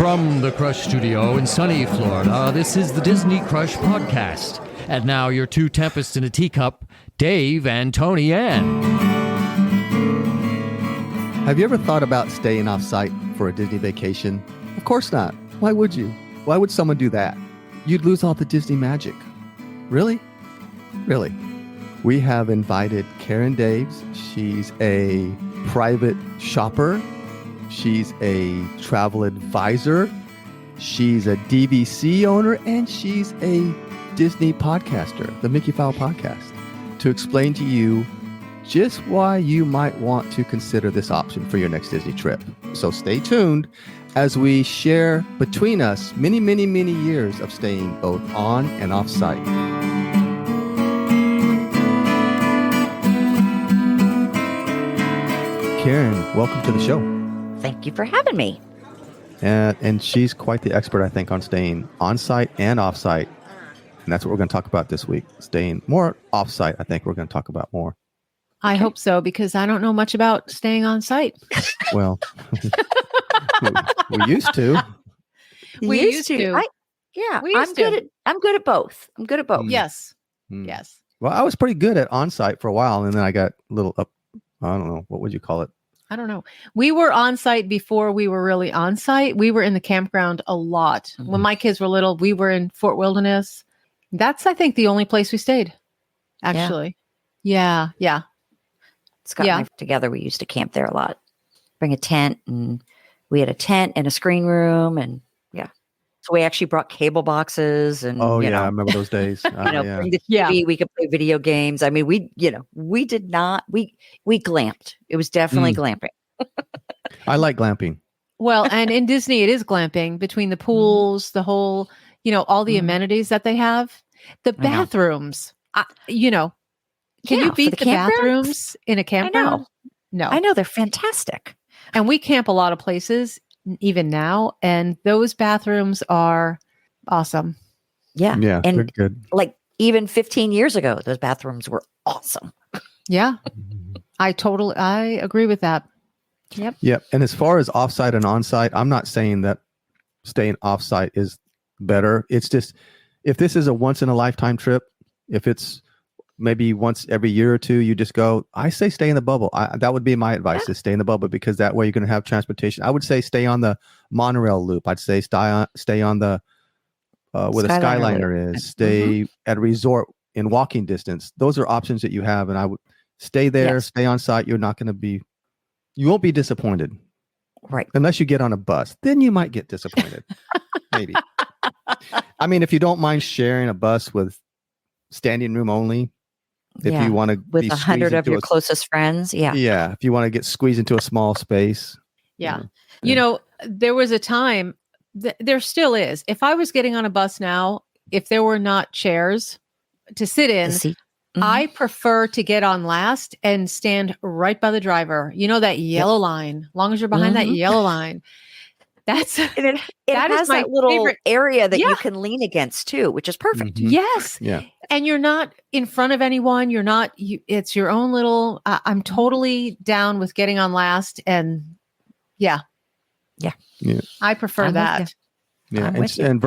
From the Crush Studio in sunny Florida, this is the Disney Crush Podcast. And now your two tempests in a teacup, Dave and Tony Ann. Have you ever thought about staying off-site for a Disney vacation? Of course not. Why would you? Why would someone do that? You'd lose all the Disney magic. Really? Really. We have invited Karen Daves. She's a private shopper. She's a travel advisor. She's a DVC owner, and she's a Disney podcaster, the Mickeyphile Podcast, to explain to you just why you might want to consider this option for your next Disney trip. So stay tuned as we share between us many, many, many years of staying both on and off site. Karen, welcome to the show. Thank you for having me. And she's quite the expert, I think, on staying on-site and off-site. And that's what we're going to talk about this week. Staying more off-site, I think we're going to talk about more. I hope so, because I don't know much about staying on site. Well, we used to. We used to. I'm good at both. I'm good at both. Yes. Mm. Yes. Well, I was pretty good at on-site for a while, and then I got a little up. I don't know. What would you call it? I don't know. We were on site before we were really on site. We were in the campground a lot. Mm-hmm. When my kids were little, we were in Fort Wilderness. That's, I think, the only place we stayed, actually. Yeah. Scott and I together, we used to camp there a lot. Bring a tent, and we had a tent and a screen room, and so we actually brought cable boxes and I remember those days. Bring the TV. We could play video games. I mean, we glamped. It was definitely glamping. I like glamping. Well, and in Disney, it is glamping between the pools, the whole, all the amenities that they have, the bathrooms. Can you beat the bathrooms in a campground? No, I know they're fantastic, and we camp a lot of places even now, and those bathrooms are awesome. Yeah, and they're good. Like even 15 years ago, those bathrooms were awesome. Yeah, I agree with that. Yep. And as far as offsite and onsite, I'm not saying that staying offsite is better. It's just, if this is a once in a lifetime trip, if it's maybe once every year or two, you just go, I say stay in the bubble. That would be my advice, is stay in the bubble, because that way you're going to have transportation. I would say stay on the monorail loop. I'd say stay on the, where the Skyliner is, stay at a resort in walking distance. Those are options that you have. And I would stay there, stay on site. You won't be disappointed. Right. Unless you get on a bus, then you might get disappointed. Maybe. I mean, if you don't mind sharing a bus with standing room only, if you want to with 100 of your closest friends. If you want to get squeezed into a small space. There was a time, there still is. If I was getting on a bus now, if there were not chairs to sit in, I prefer to get on last and stand right by the driver. That yellow line, as long as you're behind that yellow line. That's it has that little favorite area that you can lean against too, which is perfect. Mm-hmm. Yes. Yeah. And you're not in front of anyone. It's your own little, I'm totally down with getting on last. And I prefer that. Yeah. And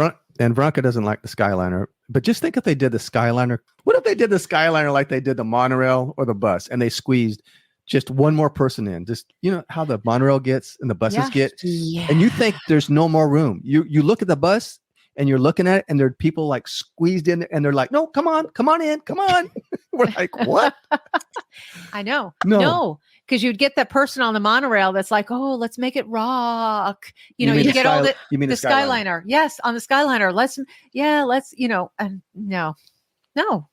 Veronika doesn't like the Skyliner, but just think if they did the Skyliner. What if they did the Skyliner like they did the monorail or the bus, and they squeezed just one more person in? Just, how the monorail gets and the buses get. Yeah. And you think there's no more room. You look at the bus and you're looking at it, and there are people like squeezed in, and they're like, no, come on in. We're like, what? I know. No. Because you'd get that person on the monorail that's like, oh, let's make it rock. You get all the Skyliner. Yes, on the Skyliner. Let's, and no. No,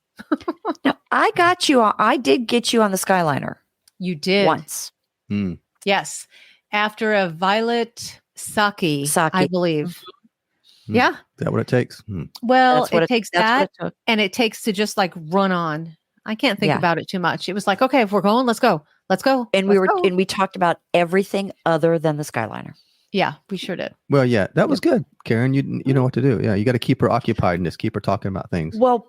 I got you. I did get you on the Skyliner. You did. Once. Mm. Yes. After a violet sake, I believe. Yeah. Is that what it takes? Well, it takes that, and it takes to just like run on. I can't think about it too much. It was like, okay, if we're going, let's go. And we talked about everything other than the Skyliner. Yeah, we sure did. Well, yeah, that was good, Karen. You know what to do. Yeah, you got to keep her occupied and just keep her talking about things. Well,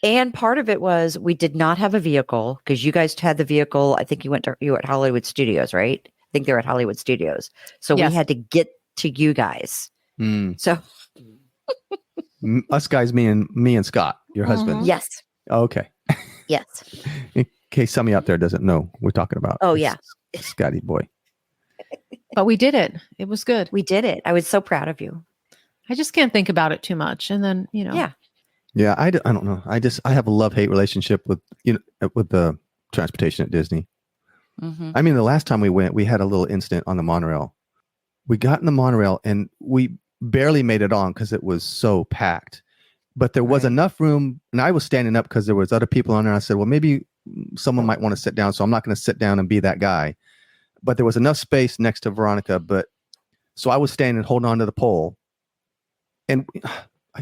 and part of it was we did not have a vehicle, because you guys had the vehicle. I think you were at Hollywood Studios, right? I think they're at Hollywood Studios. So we had to get to you guys. So us guys, me and Scott, your husband. yes. Okay. Yes. In case somebody out there doesn't know what we're talking about. Oh, yeah. Scotty boy. But we did it. It was good. We did it. I was so proud of you. I just can't think about it too much. And then, Yeah. Yeah. I don't know. I have a love-hate relationship with the transportation at Disney. Mm-hmm. I mean, the last time we went, we had a little incident on the monorail. We got in the monorail and we barely made it on because it was so packed. But there was enough room, and I was standing up because there was other people on there. I said, well, maybe someone might want to sit down, so I'm not going to sit down and be that guy. But there was enough space next to Veronika. So I was standing holding on to the pole. And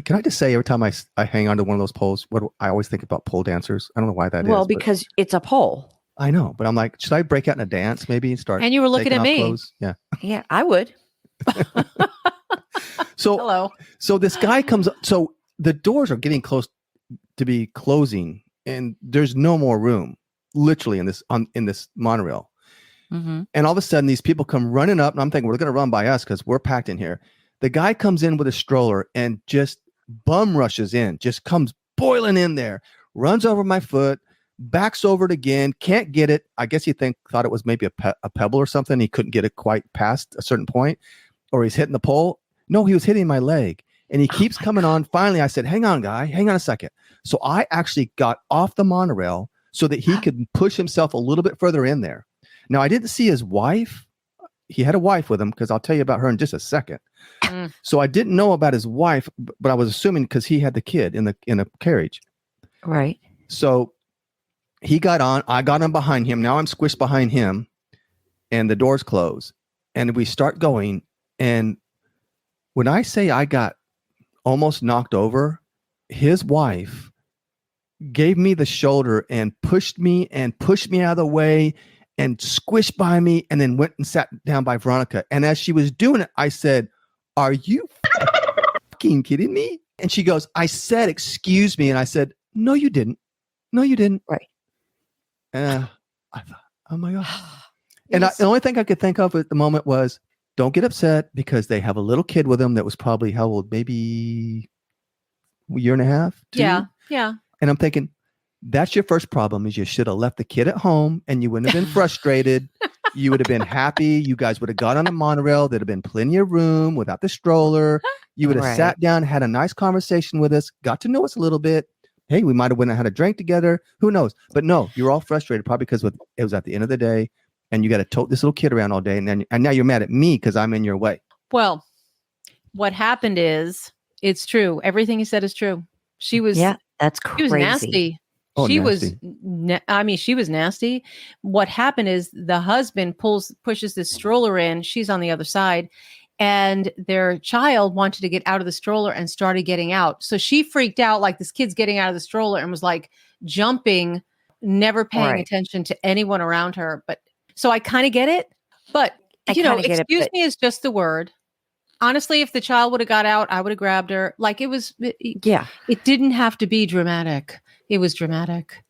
can I just say, every time I hang onto one of those poles, I always think about pole dancers. I don't know why that is. Well, because it's a pole. I know, but I'm like, should I break out in a dance maybe and start? And you were looking at me. Clothes? Yeah. Yeah, I would. So hello. So this guy comes up. So the doors are getting close to be closing, and there's no more room, literally in this monorail. Mm-hmm. And all of a sudden, these people come running up, and I'm thinking, we're going to run by us because we're packed in here. The guy comes in with a stroller and just bum rushes in, just comes boiling in there, runs over my foot, backs over it again, can't get it. I guess he thought it was maybe a pebble or something. He couldn't get it quite past a certain point, or he's hitting the pole. No, he was hitting my leg, and he keeps coming on. Finally, I said, hang on, guy, hang on a second. So I actually got off the monorail so that he could push himself a little bit further in there. Now, I didn't see his wife. He had a wife with him, because I'll tell you about her in just a second. So I didn't know about his wife, but I was assuming because he had the kid in a carriage. Right. So he got on. I got on behind him. Now I'm squished behind him, and the doors close. And we start going. And when I say I got almost knocked over, his wife gave me the shoulder and pushed me out of the way and squished by me, and then went and sat down by Veronika. And as she was doing it, I said, are you fucking kidding me? And she goes, I said, excuse me. And I said, no, you didn't. No, you didn't. Right. And I thought, oh my God. And the only thing I could think of at the moment was, don't get upset, because they have a little kid with them that was probably how old? Maybe a year and a half? 2? Yeah. Yeah. And I'm thinking, that's your first problem, is you should have left the kid at home, and you wouldn't have been frustrated. You would have been happy. You guys would have got on the monorail. There'd have been plenty of room without the stroller. You would have sat down, had a nice conversation with us, got to know us a little bit. Hey, we might have went and had a drink together. Who knows? But no, you're all frustrated, probably because it was at the end of the day, and you got to tote this little kid around all day. And now you're mad at me because I'm in your way. Well, what happened is, it's true. Everything you said is true. She was, that's crazy. She was nasty. Oh, she nasty. she was nasty. What happened is, the husband pushes this stroller in. She's on the other side, and their child wanted to get out of the stroller and started getting out. So she freaked out, like, this kid's getting out of the stroller, and was like jumping, never paying attention to anyone around her. But so I kind of get it, but excuse me is just the word. Honestly, if the child would have got out, I would have grabbed her. Like, it didn't have to be dramatic. It was dramatic.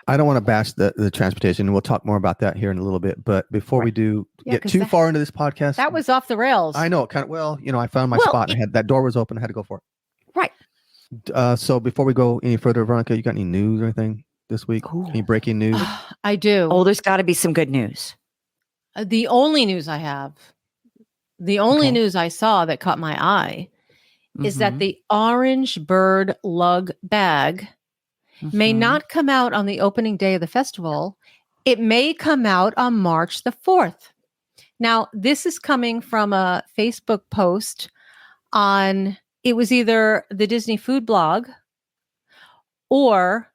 I don't want to bash the transportation, and we'll talk more about that here in a little bit. But before we do get too far into this podcast, that was off the rails. I know it kind of. I found my spot, and that door was open. I had to go for it. Right. So before we go any further, Veronika, you got any news or anything this week? Ooh. Any breaking news? I do. Oh, there's got to be some good news. The only news I have, the only news I saw that caught my eye, is that the orange bird lug bag may not come out on the opening day of the festival. It may come out on March the 4th. Now, this is coming from a Facebook post on, it was either the Disney food blog or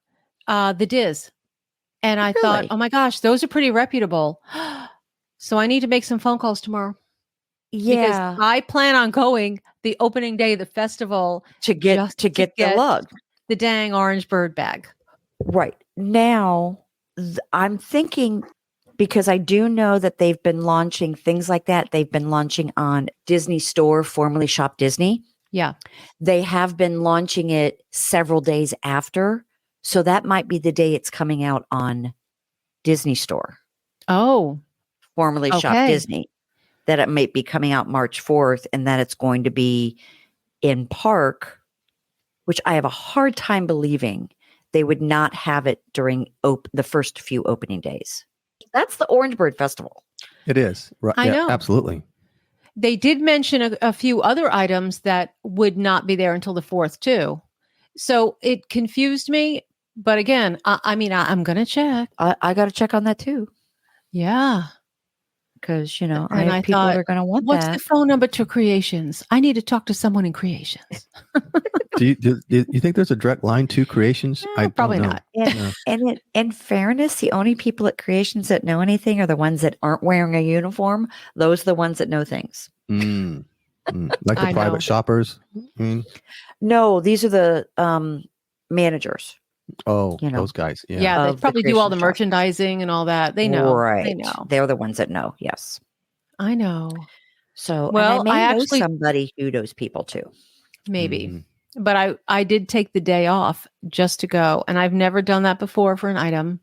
the Diz. And I thought, oh my gosh, those are pretty reputable. So I need to make some phone calls tomorrow. Yeah. Because I plan on going the opening day of the festival to get the lug. The dang orange bird bag. Right. Now, I'm thinking, because I do know that they've been launching things like that. They've been launching on Disney Store, formerly Shop Disney. Yeah. They have been launching it several days after. So that might be the day it's coming out on Disney Store. Oh. Formerly Shop Disney. that it might be coming out March 4th and that it's going to be in park, which I have a hard time believing they would not have it during the first few opening days. That's the Orange Bird Festival. It is. Right. I know. Absolutely. They did mention a few other items that would not be there until the 4th too. So it confused me. But again, I'm going to check. I got to check on that too. Yeah. Because, people thought, are going to want what's that. the phone number to Creations? I need to talk to someone in Creations. Do you think there's a direct line to Creations? Probably not. And in fairness, the only people at Creations that know anything are the ones that aren't wearing a uniform. Those are the ones that know things. Like the private shoppers? No, these are the managers. Oh, those guys. Yeah, they probably do all the merchandising and all that. They know. Right. They know. They're the ones that know. Yes. I know. So, well, I know somebody who knows people too. Maybe. But I did take the day off just to go. And I've never done that before for an item.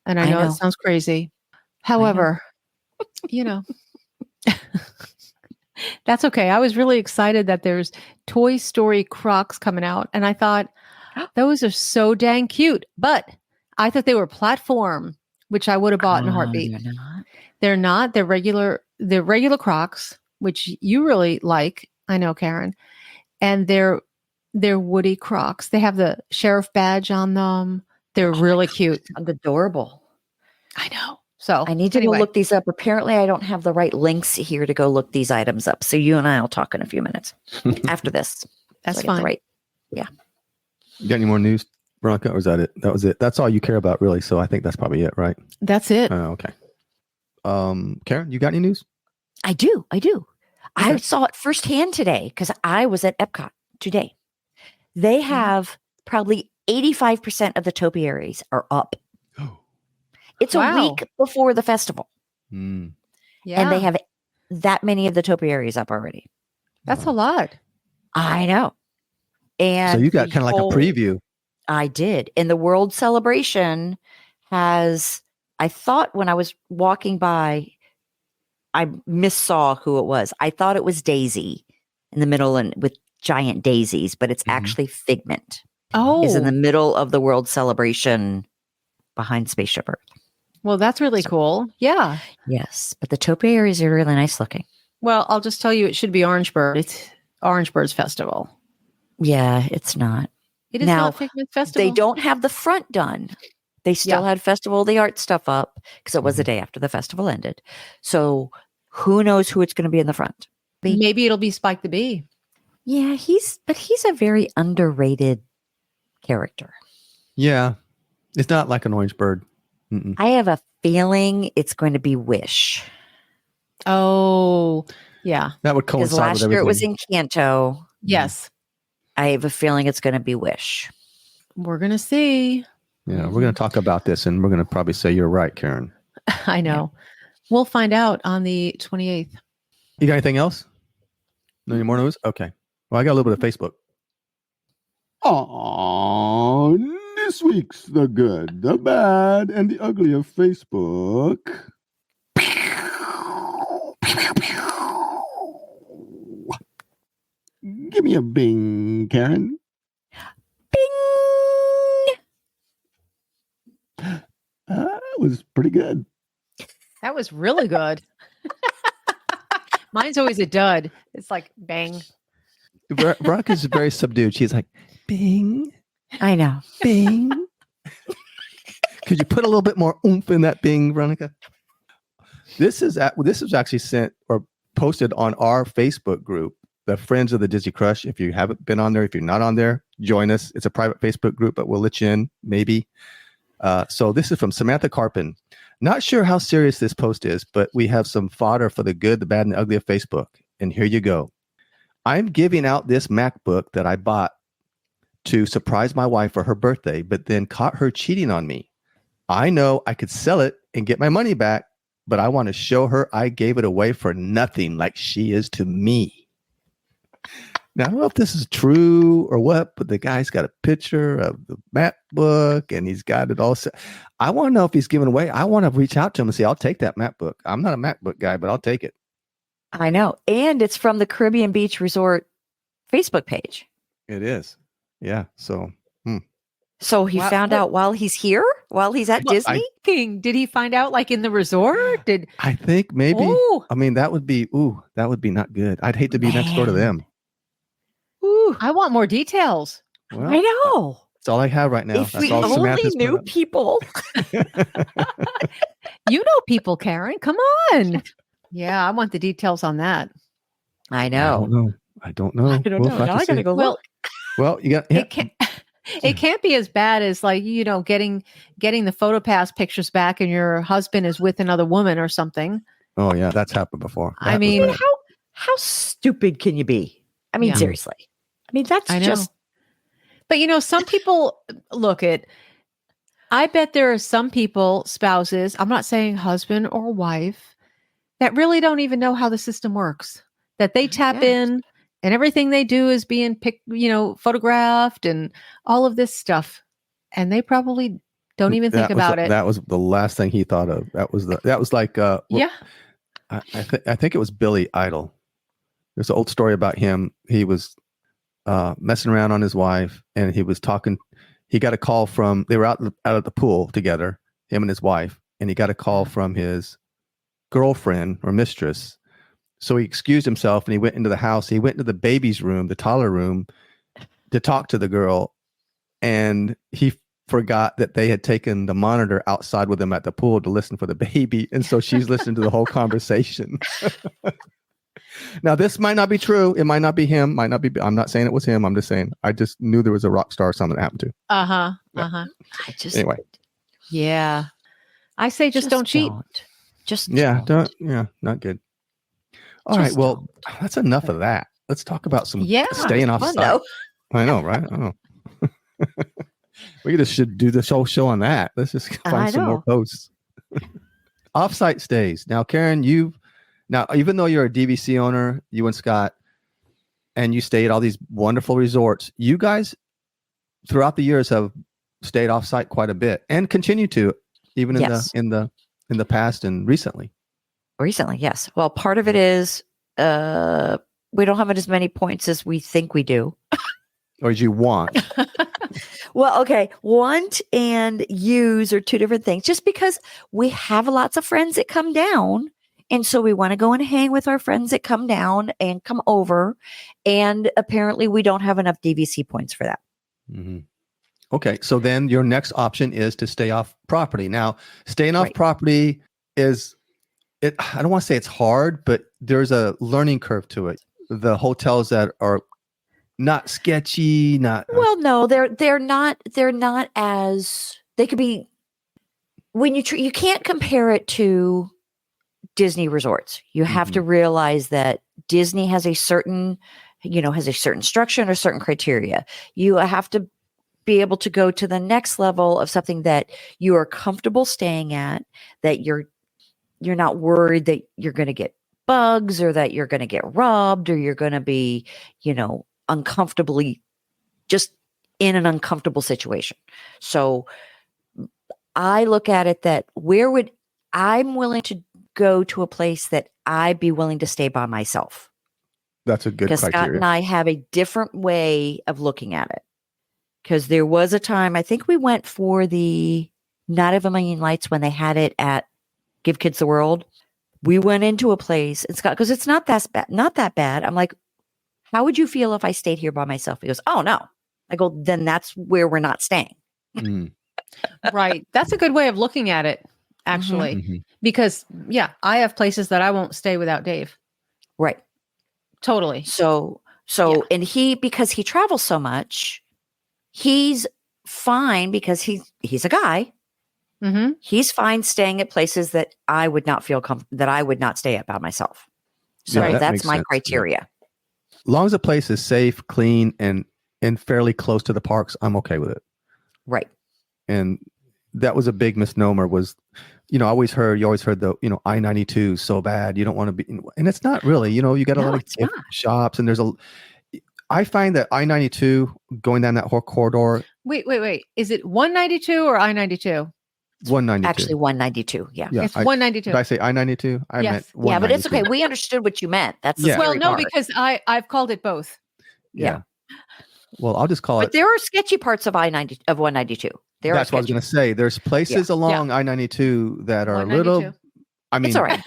And I know it sounds crazy. However, that's okay. I was really excited that there's Toy Story Crocs coming out. And I thought, those are so dang cute. But I thought they were platform, which I would have bought in a heartbeat. They're not. They're regular Crocs, which you really like. I know, Karen. And they're Woody Crocs. They have the sheriff badge on them. They're really cute. Adorable. I know. So I need to go look these up. Apparently, I don't have the right links here to go look these items up. So you and I will talk in a few minutes after this. That's fine. Right. Yeah. You got any more news, Veronika, or is that it? That was it. That's all you care about, really. So I think that's probably it, right? That's it. Okay. Karen, you got any news? I do. Okay. I saw it firsthand today because I was at Epcot today. They have probably 85% of the topiaries are up. It's a week before the festival. Yeah. And they have that many of the topiaries up already. That's a lot. I know. And so you got kind of like a preview. I did. And the World Celebration has, I thought when I was walking by, I missaw who it was. I thought it was Daisy in the middle and with giant daisies, but it's actually Figment. Is in the middle of the World Celebration behind Spaceship Earth. Well, that's really cool. Yeah. Yes. But the topiaries are really nice looking. Well, I'll just tell you, it should be Orange Bird. It's Orange Bird's Festival. Yeah, it's not. It is not Figment Festival. They don't have the front done. They still had Festival of the Arts stuff up because it was the day after the festival ended. So who knows who it's going to be in the front? Maybe it'll be Spike the Bee. Yeah, he's a very underrated character. Yeah. It's not like an Orange Bird. I have a feeling it's going to be Wish. Oh, yeah. That would coincide with everything. Last year it was Encanto. Yes. I have a feeling it's going to be Wish. We're going to see. Yeah, we're going to talk about this and we're going to probably say you're right, Karen. I know. We'll find out on the 28th. You got anything else? No any more news? Okay. Well, I got a little bit of Facebook. This week's The Good, the Bad, and the Ugly of Facebook. Give me a bing, Karen. Bing! That was pretty good. That was really good. Mine's always a dud. It's like bang. Veronica's very subdued. She's like, bing. I know. Bing. Could you put a little bit more oomph in that bing, Veronika? This is actually sent or posted on our Facebook group, the Friends of the Disney Crush. If you haven't been on there, if you're not on there, join us. It's a private Facebook group, but we'll let you in, maybe. So this is from Samantha Carpin. Not sure how serious this post is, but we have some fodder for the good, the bad, and the ugly of Facebook. And here you go. I'm giving out this MacBook that I bought to surprise my wife for her birthday, but then caught her cheating on me. I know I could sell it and get my money back, but I want to show her I gave it away for nothing like she is to me. Now, I don't know if this is true or what, but the guy's got a picture of the MacBook and he's got it all set. I want to know if he's giving away. I want to reach out to him and say, I'll take that MacBook. I'm not a MacBook guy, but I'll take it. I know. And it's from the Caribbean Beach Resort Facebook page. It is. Yeah. So. So he found out while he's here, while he's at Disney? Did he find out like in the resort? I think maybe. Ooh. I mean, that would be not good. I'd hate to be next door to them. Ooh, I want more details. Well, I know. That's all I have right now. If That's we all only Samantha's knew put people. You know people, Karen. Come on. Yeah, I want the details on that. I I know. don't know. I don't know. Now I gotta go Well, look. Well, you got. Yeah. It can't be as bad as like, getting the PhotoPass pictures back and your husband is with another woman or something. Oh yeah, that's happened before. I mean, How stupid can you be? I mean, Yeah. seriously. I mean, that's I know. just. But some people I bet there are some people, spouses, I'm not saying husband or wife, that really don't even know how the system works, that they tap in and everything they do is being photographed and all of this stuff. And they probably don't even think about it. That was the last thing he thought of. That was like, Yeah. I think it was Billy Idol. There's an old story about him. He was messing around on his wife, and he was talking. He got a call from. They were out at the pool together, him and his wife, and he got a call from his girlfriend or mistress. So he excused himself and he went into the house. He went into the baby's room, the toddler room, to talk to the girl, and he forgot that they had taken the monitor outside with him at the pool to listen for the baby, and so she's listening to the whole conversation. Now, this might not be true. It might not be him. Might not be. I'm not saying it was him. I'm just saying I just knew there was a rock star or something that happened to. I just. Anyway. Yeah. I say just don't cheat. Don't. Yeah, not good. All right. Well, that's enough of that. Let's talk about some staying off site. I know, right? I know. We just should do this whole show on that. Let's just find some more posts. Offsite stays. Now, Karen, even though you're a DVC owner, you and Scott, and you stay at all these wonderful resorts, you guys throughout the years have stayed offsite quite a bit and continue to, even in the past and recently. Recently, yes. Well, part of it is we don't have as many points as we think we do. Or as you want. Well, okay. Want and use are two different things. Just because we have lots of friends that come down, and so we want to go and hang with our friends that come down and come over, and apparently we don't have enough DVC points for that. Mm-hmm. Okay, so then your next option is to stay off property. Now, staying off property is, I don't want to say it's hard, but there's a learning curve to it. The hotels that are not sketchy, no, they're not as, they could be, when you can't compare it to Disney resorts. You have to realize that Disney has a certain structure and a certain criteria. You have to be able to go to the next level of something that you are comfortable staying at, that you're not worried that you're going to get bugs or that you're going to get robbed or you're going to be, uncomfortably just in an uncomfortable situation. So I look at it that I'm willing to go to a place that I'd be willing to stay by myself. That's a good criteria. Because Scott and I have a different way of looking at it. Because there was a time, I think we went for the Night of a Million Lights when they had it at Give Kids the World. We went into a place, and Scott, because it's not that bad. I'm like, how would you feel if I stayed here by myself? He goes, oh, no. I go, then that's where we're not staying. Right. That's a good way of looking at it, actually. Mm-hmm. Because, I have places that I won't stay without Dave. Right. Totally. So, and because he travels so much, he's fine because he's a guy. Mm-hmm. He's fine staying at places that I would not feel that I would not stay at by myself. So that's my criteria. Yeah. As long as a place is safe, clean, and fairly close to the parks, I'm okay with it. Right. And that was a big misnomer was, you always heard the, I-92 is so bad. You don't want to be, and it's not really, you got a lot of shops and I find that I-92 going down that whole corridor. Wait. Is it 192 or I-92? 192. Actually 192. Yeah. Yeah, It's 192. Did I say I-92? I Yes. meant Yeah, but it's 192. okay. We understood what you meant. That's the Yeah. Well, scary no, part. because I've called it both. Yeah. Well, I'll just call But it. there are sketchy parts of 192. That's what I was going to say. There's places along I-92 that are a little. 192. I mean, It's all right.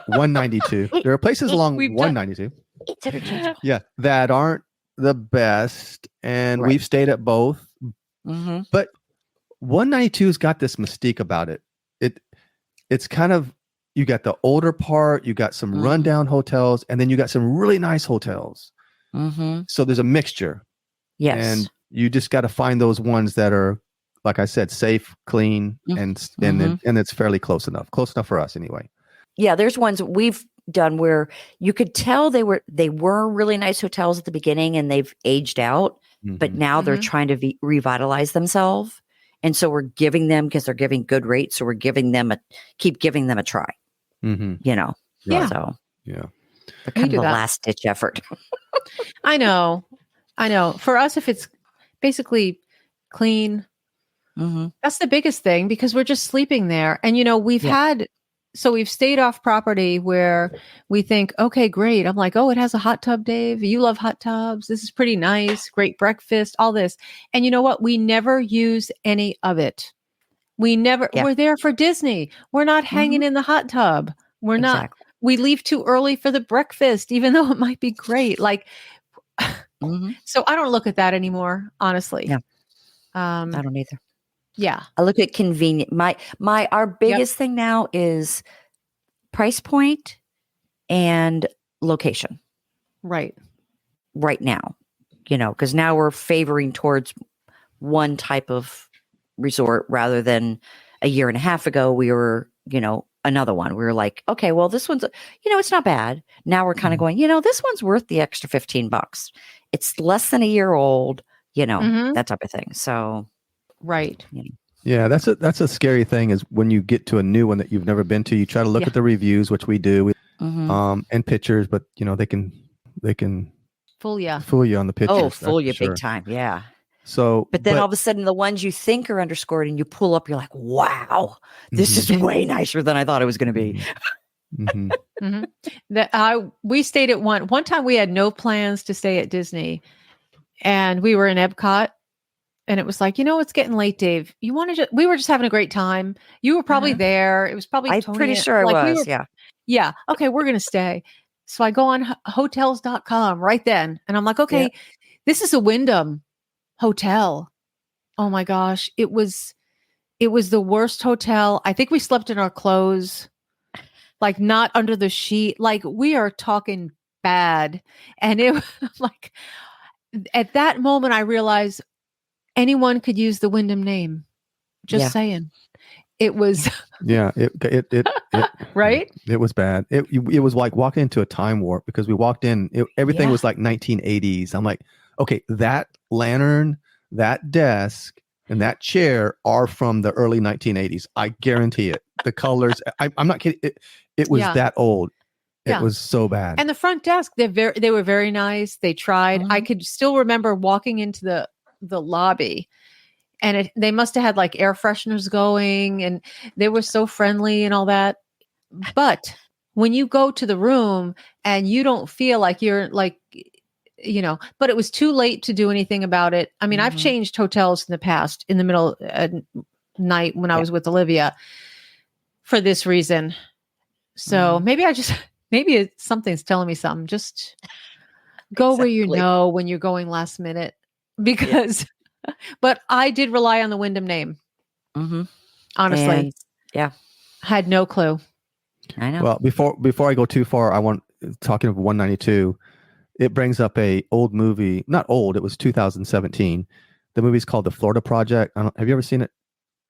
192. There are places along We've done- 192. It's interchangeable. Yeah, that aren't the best, and Right. we've stayed at both. Mm-hmm. But 192's got this mystique about it. It's kind of, you got the older part, you got some rundown hotels, and then you got some really nice hotels. Mm-hmm. So there's a mixture. Yes. And you just got to find those ones that are, like I said, safe, clean, and it's fairly close enough for us anyway. Yeah, there's ones we've done where you could tell they were really nice hotels at the beginning and they've aged out, but now they're trying to revitalize themselves. And so we're giving them, because they're giving good rates, so we're keep giving them a try. Mm-hmm. You know. Yeah. So Yeah. they're kind of do a that. last ditch effort. I know. For us, if it's basically clean, that's the biggest thing, because we're just sleeping there. And, we've stayed off property where we think, okay, great. I'm like, oh, it has a hot tub, Dave. You love hot tubs. This is pretty nice. Great breakfast, all this. And you know what? We never use any of it. We're there for Disney. We're not hanging in the hot tub. We're not, we leave too early for the breakfast, even though it might be great. Like, so I don't look at that anymore, honestly. Yeah. I don't either. Yeah. I look at convenient. Our biggest thing now is price point and location. Right now, because now we're favoring towards one type of resort rather than a year and a half ago we were, another one. We were like, okay, well, this one's, it's not bad. Now we're kind of going, this one's worth the extra $15. It's less than a year old, that type of thing. So, right. Yeah, that's a scary thing, is when you get to a new one that you've never been to, you try to look at the reviews, which we do, and pictures, but they can fool you on the pictures. Oh, fool you big time. Yeah. So, but then all of a sudden the ones you think are underscored and you pull up, you're like, wow, this is way nicer than I thought it was going to be. We stayed at one time. We had no plans to stay at Disney, and we were in Epcot, and it was like, it's getting late, Dave. You want to we were just having a great time. You were probably there. It was probably, I'm pretty sure I was. Yeah. Okay. We're going to stay. So I go on hotels.com right then. And I'm like, okay, this is a Wyndham hotel. Oh my gosh. It was the worst hotel. I think we slept in our clothes, like not under the sheet. Like, we are talking bad. And it was like, at that moment, I realized anyone could use the Wyndham name. Just saying. It was it right. It was bad. It was like walking into a time warp, because we walked in, everything was like 1980s. I'm like, okay, that lantern, that desk, and that chair are from the early 1980s. I guarantee it. The colors, I'm not kidding. It was that old. It was so bad. And the front desk, they were very nice. They tried. I could still remember walking into the lobby, and they must have had like air fresheners going, and they were so friendly and all that. But when you go to the room and you don't feel like you're like, but it was too late to do anything about it. I mean, I've changed hotels in the past in the middle of night when I was with Olivia for this reason. So maybe something's telling me something. Just go where you know when you're going last minute, because, but I did rely on the Wyndham name. Honestly. And, had no clue. I know. Well, before I go too far, talking of 192, it brings up a old movie, not old, it was 2017. The movie's called The Florida Project. Have you ever seen it,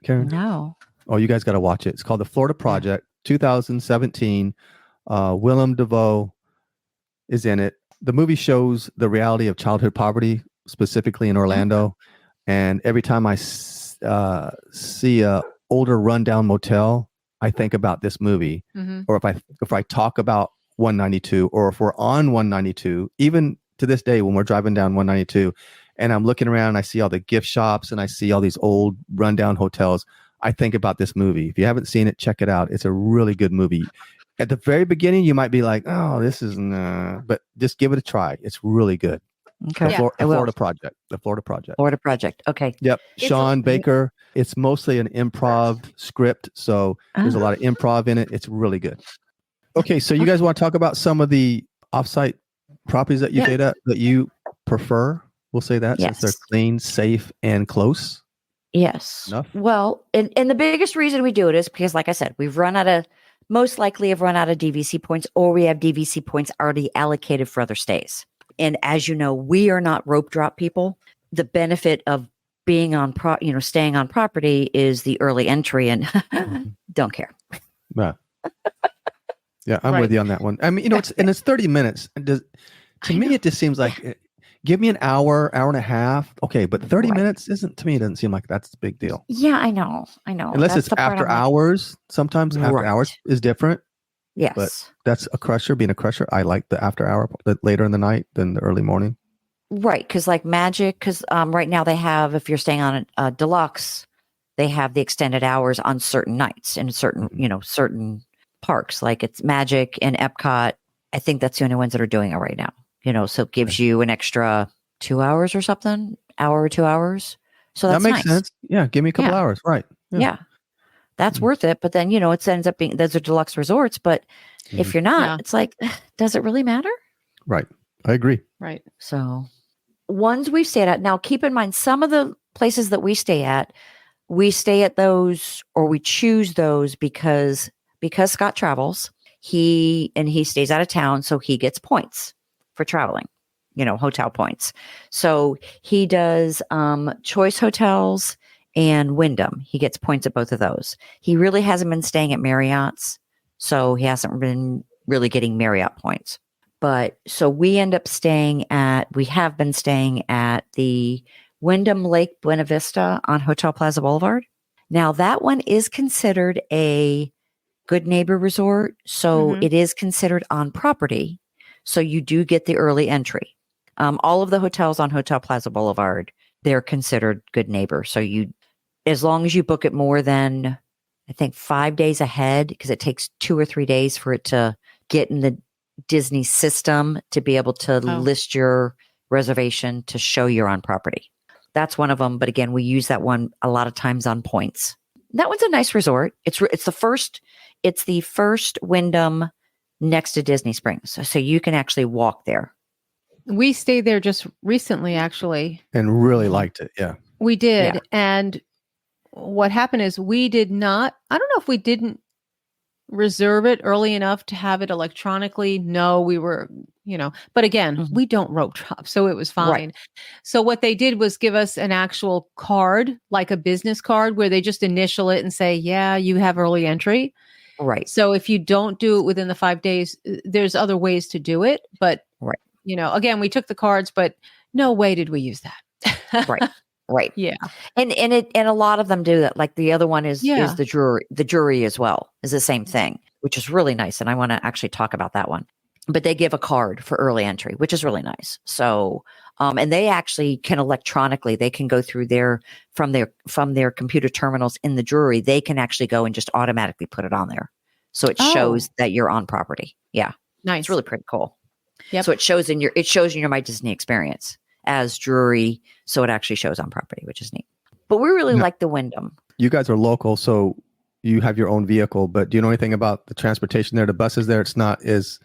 Karen? No. Oh, you guys got to watch it. It's called The Florida Project, 2017. Willem Dafoe is in it. The movie shows the reality of childhood poverty, specifically in Orlando. And every time I see a older rundown motel, I think about this movie. Or if I talk about 192, or if we're on 192, even to this day when we're driving down 192 and I'm looking around and I see all the gift shops and I see all these old rundown hotels, I think about this movie. If you haven't seen it, check it out. It's a really good movie. At the very beginning, you might be like, oh, this is, but just give it a try. It's really good. Okay. The Florida Project. The Florida Project. Florida Project. Okay. Yep. Sean Baker. It's mostly an improv script. So there's a lot of improv in it. It's really good. Okay. So you guys want to talk about some of the offsite properties that you stayed at that you prefer? We'll say that since they're clean, safe, and close. Yes. Enough? Well, and the biggest reason we do it is because, like I said, most likely have run out of DVC points, or we have DVC points already allocated for other stays. And as you know, we are not rope drop people. The benefit of being on staying on property is the early entry, and don't care. Yeah, I'm with you on that one. I mean, it's 30 minutes. To me, it just seems like give me an hour and a half. Okay, but 30 minutes doesn't seem like that's a big deal. Yeah, I know. Unless it's after hours. Sometimes after hours is different. Yes. But that's a crusher. Being a crusher, I like the after hour, the later in the night than the early morning. Right, because like Magic, because right now they have, if you're staying on a deluxe, they have the extended hours on certain nights in certain parks. Like it's Magic and Epcot. I think that's the only ones that are doing it right now. So it gives you an extra 2 hours or something, hour or 2 hours. So that makes sense. Yeah, give me a couple hours. Right. Yeah. That's worth it. But then, it ends up being, those are deluxe resorts. But if you're not, it's like, does it really matter? Right. I agree. Right. So ones we've stayed at. Now, keep in mind, some of the places that we stay at those, or we choose those because Scott travels, he stays out of town. So he gets points for traveling, hotel points. So he does Choice Hotels and Wyndham. He gets points at both of those. He really hasn't been staying at Marriott's, so he hasn't been really getting Marriott points. But so we have been staying at the Wyndham Lake Buena Vista on Hotel Plaza Boulevard. Now that one is considered a good neighbor resort, so it is considered on property. So you do get the early entry. All of the hotels on Hotel Plaza Boulevard, they're considered good neighbor. So as long as you book it more than, I think, 5 days ahead, because it takes 2 or 3 days for it to get in the Disney system to be able to list your reservation to show you're on property. That's one of them. But again, we use that one a lot of times on points. That one's a nice resort. It's the first Wyndham next to Disney Springs. So you can actually walk there. We stayed there just recently, actually. And really liked it. Yeah. We did. Yeah. And what happened is I don't know if we didn't reserve it early enough to have it electronically. No, we were, but again, we don't rope drop. So it was fine. Right. So what they did was give us an actual card, like a business card, where they just initial it and say, yeah, you have early entry. Right. So if you don't do it within the 5 days, there's other ways to do it. But, again, we took the cards, but no way did we use that. Right. Right. Yeah. And a lot of them do that. Like the other one is the jury. The jury as well is the same thing, which is really nice. And I want to actually talk about that one. But they give a card for early entry, which is really nice. So, and they actually can electronically, they can go through from their computer terminals in the jury. They can actually go and just automatically put it on there. So it shows that you're on property. Yeah. Nice. It's really pretty cool. Yep. So it shows in your My Disney experience as jury. So it actually shows on property, which is neat. But we really like the Wyndham. You guys are local, so you have your own vehicle, but do you know anything about the transportation there? The buses there, it's not as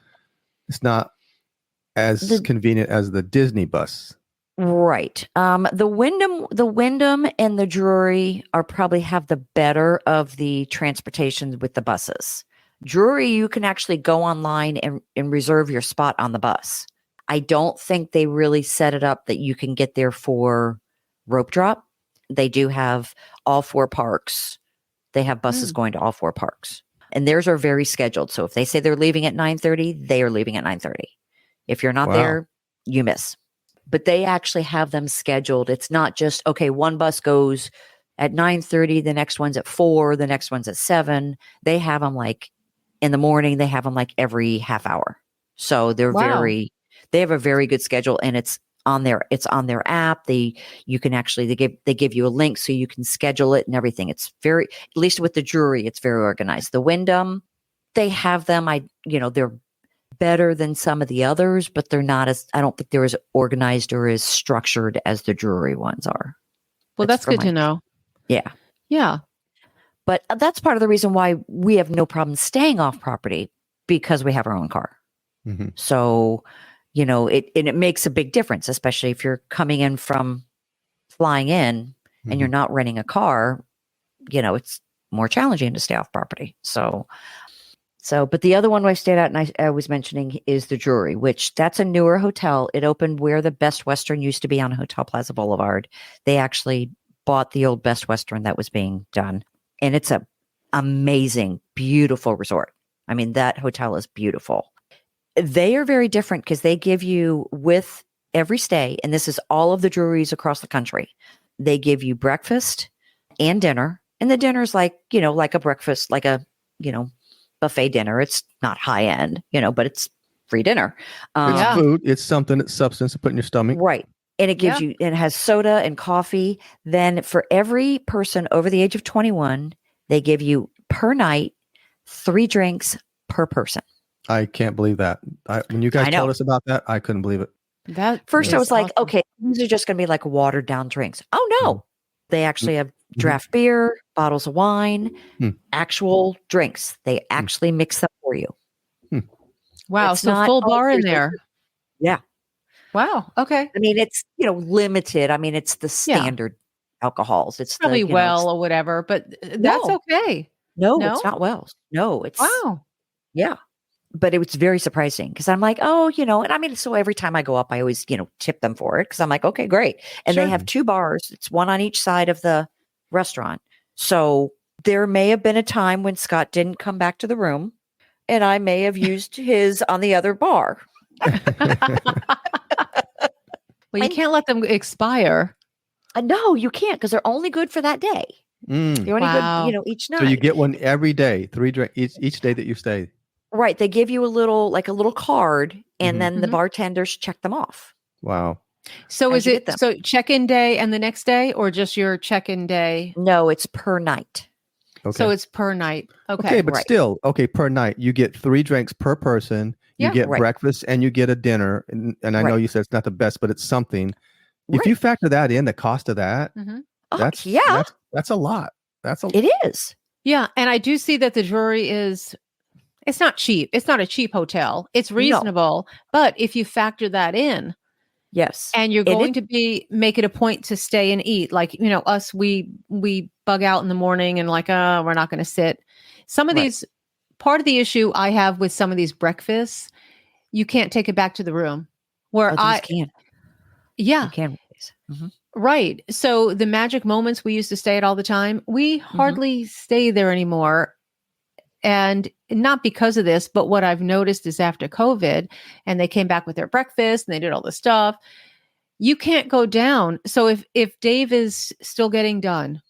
convenient as the Disney bus. Right. The Wyndham and the Drury probably have the better of the transportation with the buses. Drury, you can actually go online and reserve your spot on the bus. I don't think they really set it up that you can get there for rope drop. They do have all 4 parks. They have buses going to all 4 parks. And theirs are very scheduled. So if they say they're leaving at 9:30, they are leaving at 9:30. If you're not there, you miss. But they actually have them scheduled. It's not just, okay, one bus goes at 9:30, the next one's at 4, the next one's at 7. They have them like in the morning, they have them like every half hour. So they have a very good schedule, and it's it's on their app. You can actually, they give you a link so you can schedule it and everything. It's very, at least with the Drury, it's very organized. The Wyndham, they have them. They're better than some of the others, but they're not I don't think they're as organized or as structured as the Drury ones are. Well, that's good to know. Yeah. Yeah. But that's part of the reason why we have no problem staying off property, because we have our own car. Mm-hmm. So, it makes a big difference, especially if you're coming in from flying in and you're not renting a car, it's more challenging to stay off property. So, but the other one I stayed at and I was mentioning is the Drury, which that's a newer hotel. It opened where the Best Western used to be on Hotel Plaza Boulevard. They actually bought the old Best Western that was being done. And it's a amazing, beautiful resort. I mean, that hotel is beautiful. They are very different because they give you, with every stay, and this is all of the Druries across the country, they give you breakfast and dinner. And the dinner's like a breakfast, like a, buffet dinner. It's not high end, but it's free dinner. It's food. It's something, it's substance to put in your stomach. Right. And it gives you, it has soda and coffee. Then for every person over the age of 21, they give you per night 3 drinks per person. I can't believe that. When you guys told us about that, I couldn't believe it. First, I was like, okay, these are just going to be like watered down drinks. Oh, no. They actually have draft beer, bottles of wine, actual drinks. They actually mix them for you. Wow. It's so full bar in there. Yeah. Wow. Okay. I mean, it's, limited. I mean, it's the standard alcohols. It's probably or whatever, but that's okay. No, it's not Wells. No, it's. Wow. Yeah. But it was very surprising because I'm like, and I mean, so every time I go up, I always, tip them for it because I'm like, okay, great. And they have 2 bars. It's one on each side of the restaurant. So there may have been a time when Scott didn't come back to the room and I may have used his on the other bar. Well, you can't let them expire. No, you can't because they're only good for that day. They're only good, each night. So you get one every day, 3 drinks each day that you stay. Right. They give you a little card and then the bartenders check them off. Wow. So is it check-in day and the next day or just your check-in day? No, it's per night. Okay. So it's per night. Okay. But still, per night, you get 3 drinks per person. You get breakfast and you get a dinner. And I know you said it's not the best, but it's something. If you factor that in, the cost of that, that's a lot. It is. Yeah. And I do see that the Drury it's not cheap. It's not a cheap hotel. It's reasonable. No. But if you factor that in, yes, and you're going to make it a point to stay and eat, like, us, we bug out in the morning and like, we're not going to sit. Some of these, part of the issue I have with some of these breakfasts, you can't take it back to the room where I can. Yeah. You can. Right. So the Magic Moments we used to stay at all the time, we hardly stay there anymore. And not because of this, but what I've noticed is after COVID and they came back with their breakfast and they did all this stuff, you can't go down. So if Dave is still getting done,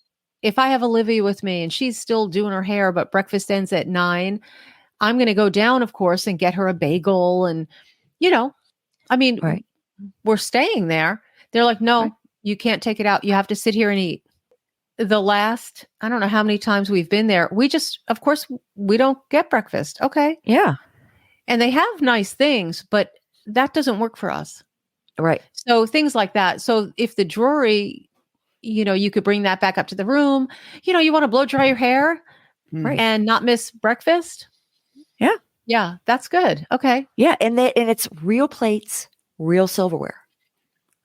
if I have Olivia with me and she's still doing her hair, but breakfast ends at 9, I'm going to go down, of course, and get her a bagel. And, we're staying there. They're like, no, you can't take it out. You have to sit here and eat. The last, I don't know how many times we've been there. Of course, we don't get breakfast. Okay. Yeah. And they have nice things, but that doesn't work for us. Right. So things like that. So if the Drury, you could bring that back up to the room, you want to blow dry your hair and not miss breakfast. Yeah. Yeah. That's good. Okay. Yeah. And it's real plates, real silverware.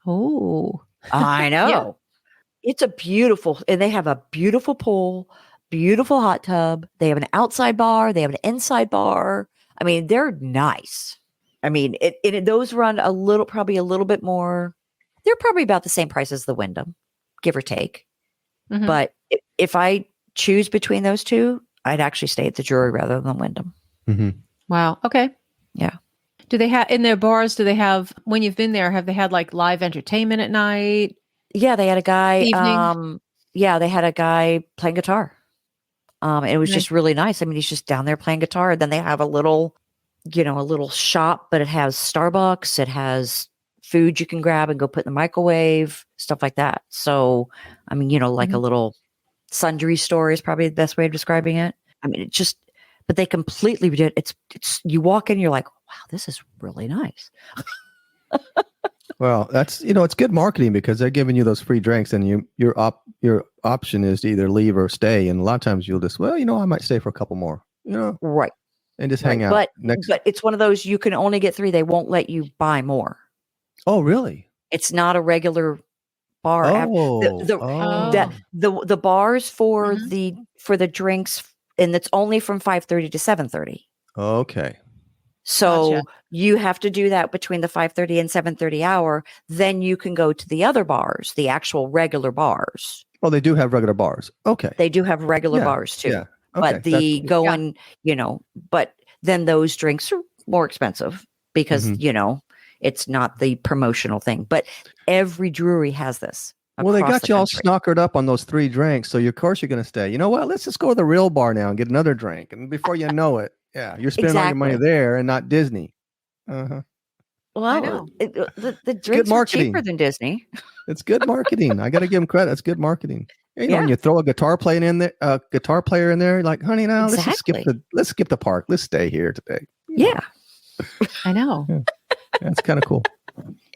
Oh, I know. Yeah. It's and they have a beautiful pool, beautiful hot tub. They have an outside bar. They have an inside bar. I mean, they're nice. I mean, those run probably a little bit more. They're probably about the same price as the Wyndham, give or take. Mm-hmm. But if I choose between those two, I'd actually stay at the Drury rather than Wyndham. Mm-hmm. Wow. Okay. Yeah. Do they have in their bars? Do they have, when you've been there, have they had like live entertainment at night? Yeah, they had a guy. They had a guy playing guitar. It was just really nice. I mean, he's just down there playing guitar. Then they have a little shop, but it has Starbucks. It has food you can grab and go put in the microwave, stuff like that. So, I mean, like a little sundry store is probably the best way of describing it. I mean, but they completely did. It's you walk in, you're like, wow, this is really nice. Well, that's, it's good marketing because they're giving you those free drinks, and your option is to either leave or stay. And a lot of times you'll just, I might stay for a couple more, right, and just hang out. But it's one of those, you can only get 3. They won't let you buy more. Oh, really? It's not a regular bar. The bars for the drinks, and it's only from 5:30 to 7:30. Okay. So Gotcha. you have to do that between the 5:30 and 7:30 hour. Then you can go to the other bars, the actual regular bars. Oh, they do have regular bars. Okay. They do have regular bars too. Yeah. Okay. But but then those drinks are more expensive because, it's not the promotional thing. But every brewery has this. Well, they got you all country. snockered up on those 3 drinks. So of course you're going to stay. You know what? Let's just go to the real bar now and get another drink. And before you know it, you're spending all your money there and not Disney. Uh-huh. Well, I know. The drinks are cheaper than Disney. It's good marketing. I got to give them credit. It's good marketing. When you throw a guitar player in there, you're like, honey, now let's skip the park. Let's stay here today. Yeah. I know. Yeah. That's kind of cool.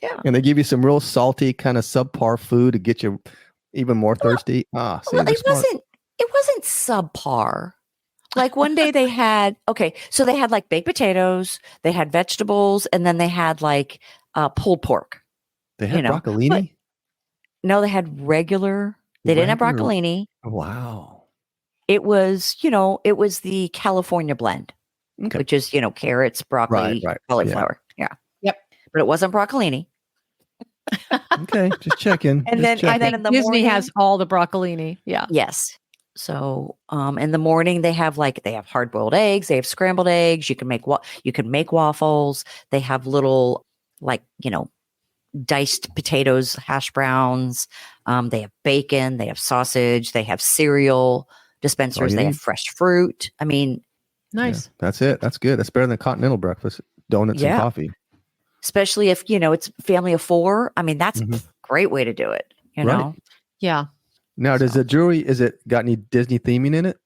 Yeah. And they give you some real salty kind of subpar food to get you even more thirsty. It wasn't subpar. Like one day they had, so they had like baked potatoes, they had vegetables, and then they had like pulled pork. They had broccolini? No, they had regular. They didn't have broccolini. Wow. It was, it was the California blend, which is, carrots, broccoli, cauliflower. Yeah. Yep. But it wasn't broccolini. Okay, just checking. And then in the Disney morning, has all the broccolini. Yeah. Yes. So, in the morning they have hard boiled eggs, they have scrambled eggs. You can make waffles. They have little diced potatoes, hash browns. They have bacon. They have sausage. They have cereal dispensers. They have fresh fruit. I mean, nice. Yeah, that's it. That's good. That's better than continental breakfast, donuts and coffee. Especially if it's a family of 4. I mean, that's a great way to do it. You know. Yeah. Now, does the jewelry, is it got any Disney theming in it?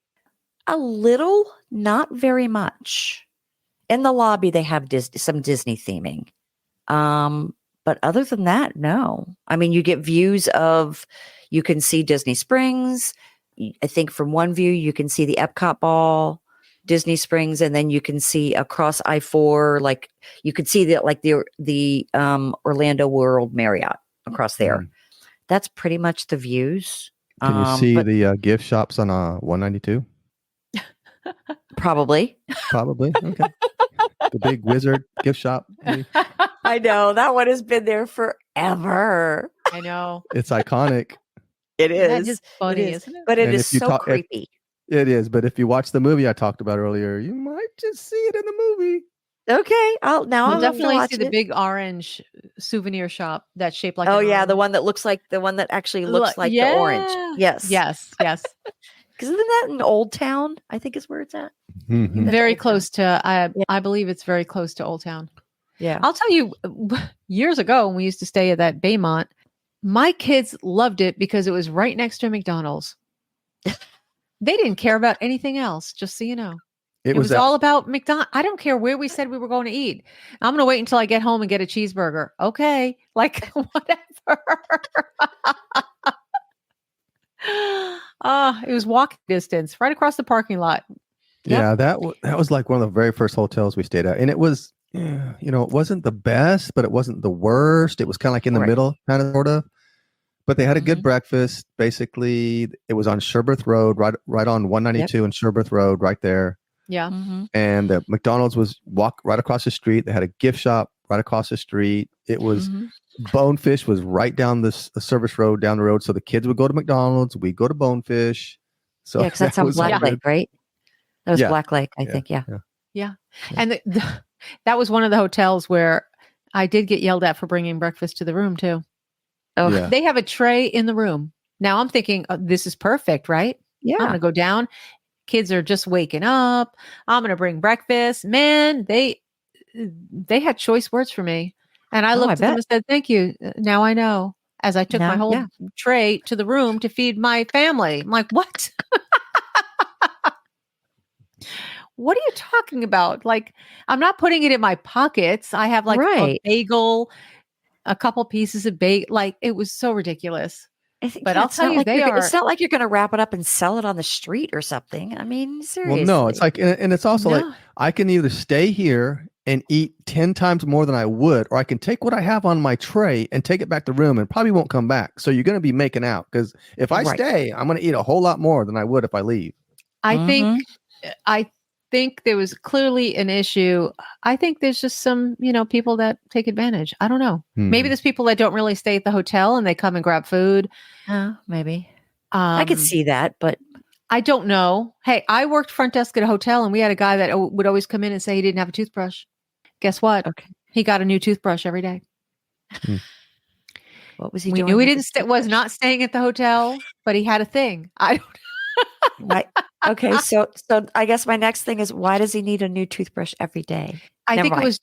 A little, not very much. In the lobby, they have some Disney theming. But other than that, no. I mean, you get views you can see Disney Springs. I think from one view, you can see the Epcot ball, Disney Springs, and then you can see across I-4, like you could see the Orlando World Marriott across there. That's pretty much the views. Can you see the gift shops on 192? Probably. Okay. The big Wizard gift shop. I know. That one has been there forever. I know. It's iconic. It is. That is funny, isn't it? But it is so creepy. It is. But if you watch the movie I talked about earlier, you might just see it in the movie. Okay. I'll definitely see the big orange souvenir shop that's shaped like the one that actually looks like the orange. Yes. Because isn't that in Old Town? I think is where it's at. Mm-hmm. Very close to I believe it's very close to Old Town. Yeah. I'll tell you, years ago when we used to stay at that Baymont, my kids loved it because it was right next to a McDonald's. They didn't care about anything else, just so you know. It was all about McDonald's. I don't care where we said we were going to eat. I'm going to wait until I get home and get a cheeseburger. Okay. Like, whatever. It was walking distance right across the parking lot. Yeah, that was like one of the very first hotels we stayed at. And it was, it wasn't the best, but it wasn't the worst. It was kind of like in the middle, kind of, sort of. But they had a good breakfast. Basically, it was on Sherbrooke Road, right on 192 and Sherbrooke Road, right there. Yeah. Mm-hmm. And the McDonald's was right across the street. They had a gift shop right across the street. It was Bonefish was right down the service road, down the road. So the kids would go to McDonald's. We'd go to Bonefish. So because that's on Black Lake, right? That was Black Lake, I think. Yeah. And that was one of the hotels where I did get yelled at for bringing breakfast to the room too. Oh, they have a tray in the room. Now I'm thinking, this is perfect, right? Yeah. I'm going to go down. Kids are just waking up. I'm going to bring breakfast. Man, they had choice words for me. And I looked at them and said, thank you. Now I know. As I took my whole tray to the room to feed my family. I'm like, what? What are you talking about? Like, I'm not putting it in my pockets. I have like a bagel, a couple pieces of bagel. Like, it was so ridiculous. But I'll tell you, it's not like you're going to wrap it up and sell it on the street or something. I mean, seriously. Well, no, it's like, and it's also like, I can either stay here and eat 10 times more than I would, or I can take what I have on my tray and take it back to the room and probably won't come back. So you're going to be making out, because if I stay, I'm going to eat a whole lot more than I would if I leave. I think there was clearly an issue. I think there's just some, people that take advantage. I don't know. Maybe there's people that don't really stay at the hotel and they come and grab food. Maybe. I could see that, but I don't know. Hey, I worked front desk at a hotel and we had a guy that would always come in and say he didn't have a toothbrush. Guess what? Okay. He got a new toothbrush every day. What was he doing? We knew he was not staying at the hotel, but he had a thing. I don't know. Okay, so I guess my next thing is, why does he need a new toothbrush every day? I think it was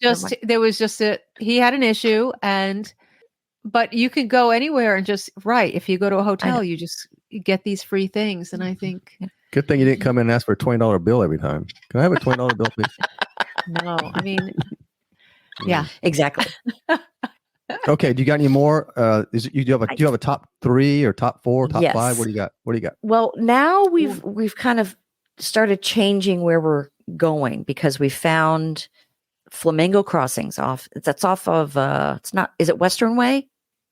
just he had an issue, but you can go anywhere and if you go to a hotel, you just get these free things, and I think good thing you didn't come in and ask for a $20 bill every time. Can I have a $20 bill, please? No, I mean, yeah, exactly. Okay. Do you got any more? Do you have a top 3 or top 4, top 5? What do you got? Well, now we've kind of started changing where we're going, because we found Flamingo Crossings that's off of, is it Western Way?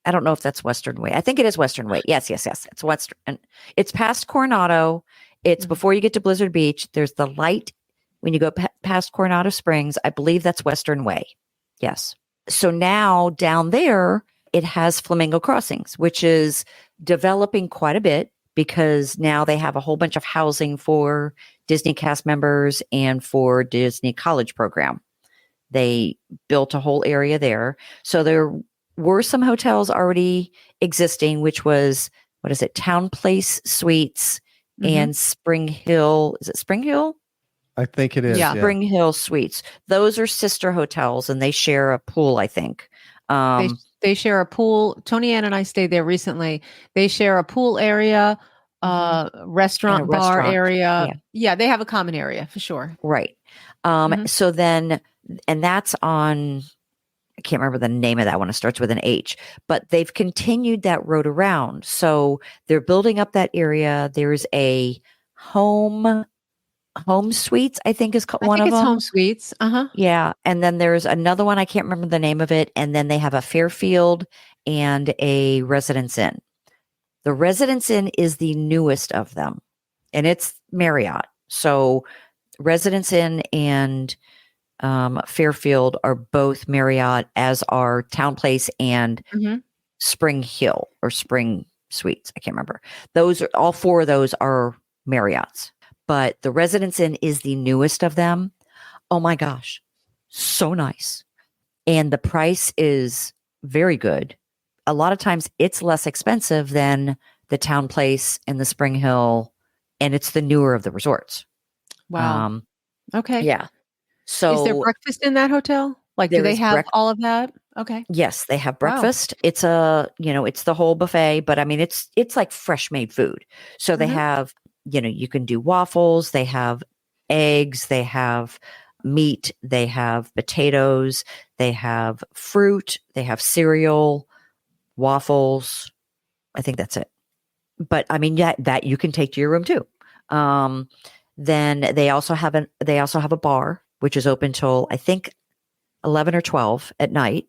I don't know if that's Western Way. I think it is Western Way. Yes. It's Western. And it's past Coronado. It's before you get to Blizzard Beach. There's the light when you go past Coronado Springs. I believe that's Western Way. Yes. So now down there, it has Flamingo Crossings, which is developing quite a bit, because now they have a whole bunch of housing for Disney cast members and for Disney College program. They built a whole area there. So there were some hotels already existing, which was, Town Place Suites and Spring Hill. Is it Spring Hill? I think it is. Yeah. Spring Hill Suites. Those are sister hotels, and they share a pool, I think. They share a pool. Tony Ann and I stayed there recently. They share a pool area, restaurant, bar area. Yeah, they have a common area for sure. Right. So then, and that's on, I can't remember the name of that one. It starts with an H, but they've continued that road around. So they're building up that area. There's a Home Suites, I think is one of them. Home Suites. Yeah. And then there's another one. I can't remember the name of it. And then they have a Fairfield and a Residence Inn. The Residence Inn is the newest of them, and it's Marriott. So Residence Inn and Fairfield are both Marriott, as are Town Place and Spring Hill or Spring Suites. I can't remember. All 4 of those are Marriotts. But the Residence Inn is the newest of them. Oh my gosh. So nice. And the price is very good. A lot of times it's less expensive than the Town Place and the Spring Hill, and it's the newer of the resorts. Wow. Okay. Yeah. So is there breakfast in that hotel? Like, do they have all of that? Okay. Yes, they have breakfast. Wow. It's it's the whole buffet, but I mean, it's like fresh made food. So they have, you can do waffles, they have eggs, they have meat, they have potatoes, they have fruit, they have cereal, waffles. I think that's it. But I mean, that you can take to your room too. Then they also have a bar, which is open till I think 11 or 12 at night.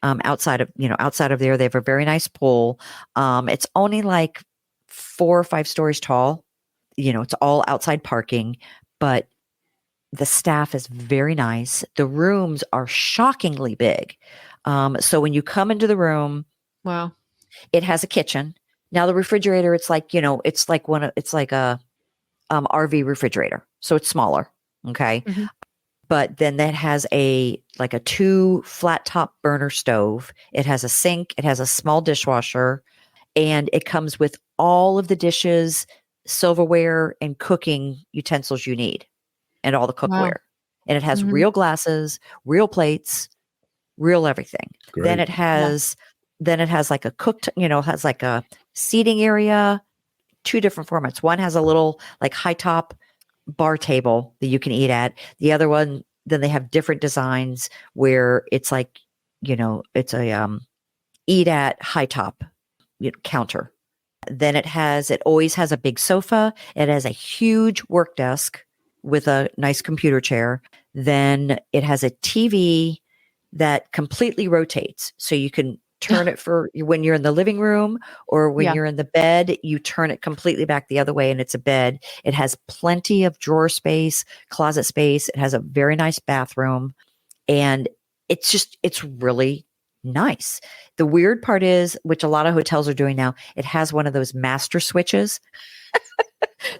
Outside of there, they have a very nice pool. It's only like 4 or 5 stories tall. It's all outside parking, but the staff is very nice. The rooms are shockingly big. So when you come into the room, wow, it has a kitchen. Now the refrigerator, it's like a RV refrigerator. So it's smaller. Okay. Mm-hmm. But then that has a 2 flat top burner stove. It has a sink. It has a small dishwasher, and it comes with all of the dishes, silverware, and cooking utensils you need, and all the cookware. Wow. And it has real glasses, real plates, real everything. Great. Then it has like a cooked, has like a seating area, 2 different formats. One has a little like high top bar table that you can eat at. The other one, then they have different designs where it's like, it's a eat at high top counter. Then it always has a big sofa. It has a huge work desk with a nice computer chair. Then it has a TV that completely rotates. So you can turn it for when you're in the living room or when you're in the bed, you turn it completely back the other way and it's a bed. It has plenty of drawer space, closet space. It has a very nice bathroom and it's really nice. The weird part is, which a lot of hotels are doing now, it has one of those master switches.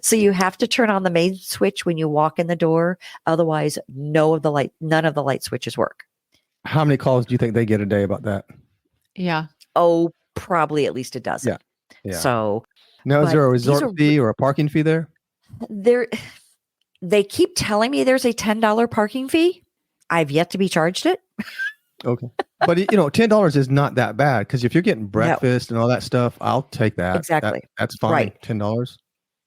So you have to turn on the main switch when you walk in the door. Otherwise, none of the light switches work. How many calls do you think they get a day about that? Yeah. Oh, probably at least a dozen. Yeah. So now, is there a resort fee or a parking fee there? They keep telling me there's a $10 parking fee. I've yet to be charged it. Okay. But $10 is not that bad because if you're getting breakfast and all that stuff, I'll take that. Exactly. That's fine. Right. $10.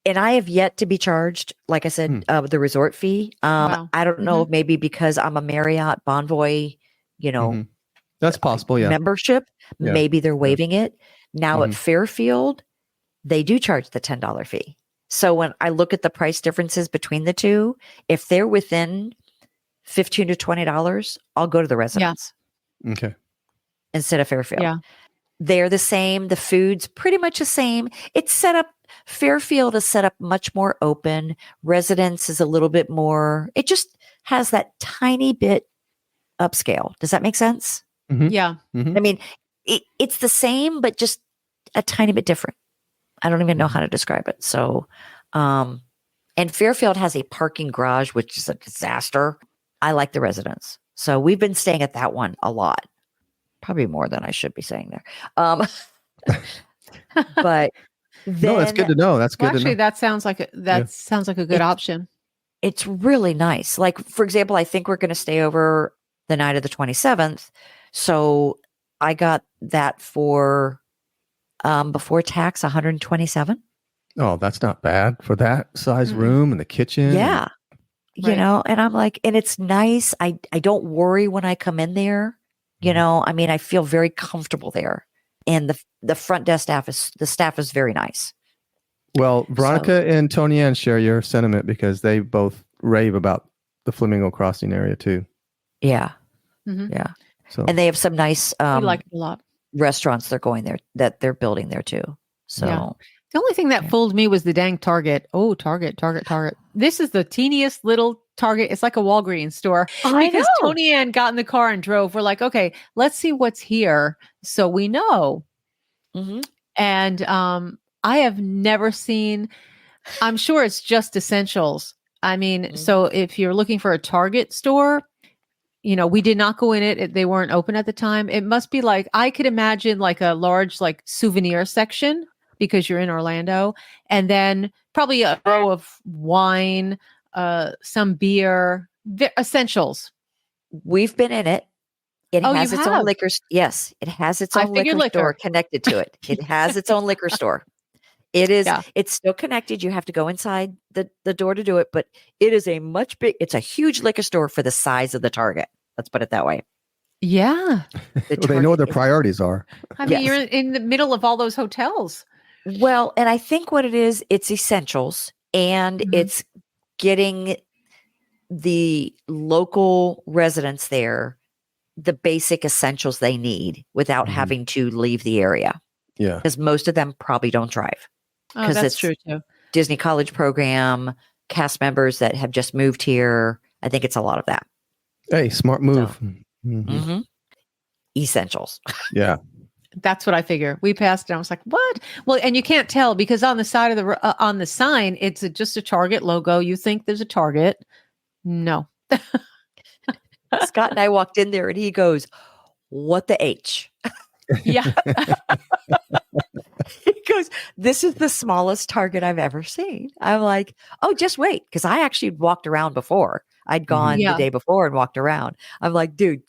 And I have yet to be charged, like I said, the resort fee. Wow. I don't know, maybe because I'm a Marriott Bonvoy, that's possible. Yeah. membership. Yeah. Maybe they're waiving it. Now at Fairfield, they do charge the $10 fee. So when I look at the price differences between the two, if they're within $15 to $20, I'll go to the residence. Yeah. Okay. Instead of Fairfield. Yeah. They're the same. The food's pretty much the same. It's set up. Fairfield is set up much more open. Residence is a little bit more. It just has that tiny bit upscale. Does that make sense? Mm-hmm. Yeah. Mm-hmm. I mean, it's the same, but just a tiny bit different. I don't even know how to describe it. So, and Fairfield has a parking garage, which is a disaster. I like the residence. So we've been staying at that one a lot. Probably more than I should be saying there. But no, that's good to know. That's good. Actually, to know. that sounds like a good option. It's really nice. Like, for example, I think we're going to stay over the night of the 27th. So I got that for before tax, $127. Oh, that's not bad for that size room and the kitchen. Yeah. Right. And I'm like, and it's nice. I don't worry when I come in there. I mean, I feel very comfortable there. And the front desk staff is very nice. Well, Veronika and Tony Ann share your sentiment because they both rave about the Flamingo Crossing area too. Yeah. Mm-hmm. Yeah. So, and they have some nice I like it a lot. Restaurants that they're building there too. So the only thing that fooled me was the dang Target. Oh, Target. This is the teeniest little Target. It's like a Walgreens store. Because Tony Ann got in the car and drove. We're like, okay, let's see what's here so we know. Mm-hmm. And I have never seen, I'm sure it's just essentials. I mean, so if you're looking for a Target store, we did not go in it. They weren't open at the time. It must be like, I could imagine like a large like souvenir section because you're in Orlando, and then probably a row of wine, some beer, essentials. We've been in it. It has its own liquor. Yes, it has its own liquor store connected to it. It has its own liquor store. It is. Yeah. It's still connected. You have to go inside the door to do it, but it is it's a huge liquor store for the size of the Target. Let's put it that way. Yeah. They know what their priorities are. I mean, you're in the middle of all those hotels. Well, and I think what it is, it's essentials and it's getting the local residents there the basic essentials they need without having to leave the area. Yeah. Because most of them probably don't drive. Oh, that's true too. Disney College program, cast members that have just moved here. I think it's a lot of that. Hey, smart move. So, essentials. Yeah. That's what I figure. We passed it. I was like, what? Well, and you can't tell because on the side of on the sign, it's just a Target logo. You think there's a Target. No. Scott and I walked in there and he goes, what the H? Yeah. He goes, this is the smallest Target I've ever seen. I'm like, oh, just wait. Because I actually walked around before. I'd gone the day before and walked around. I'm like, dude,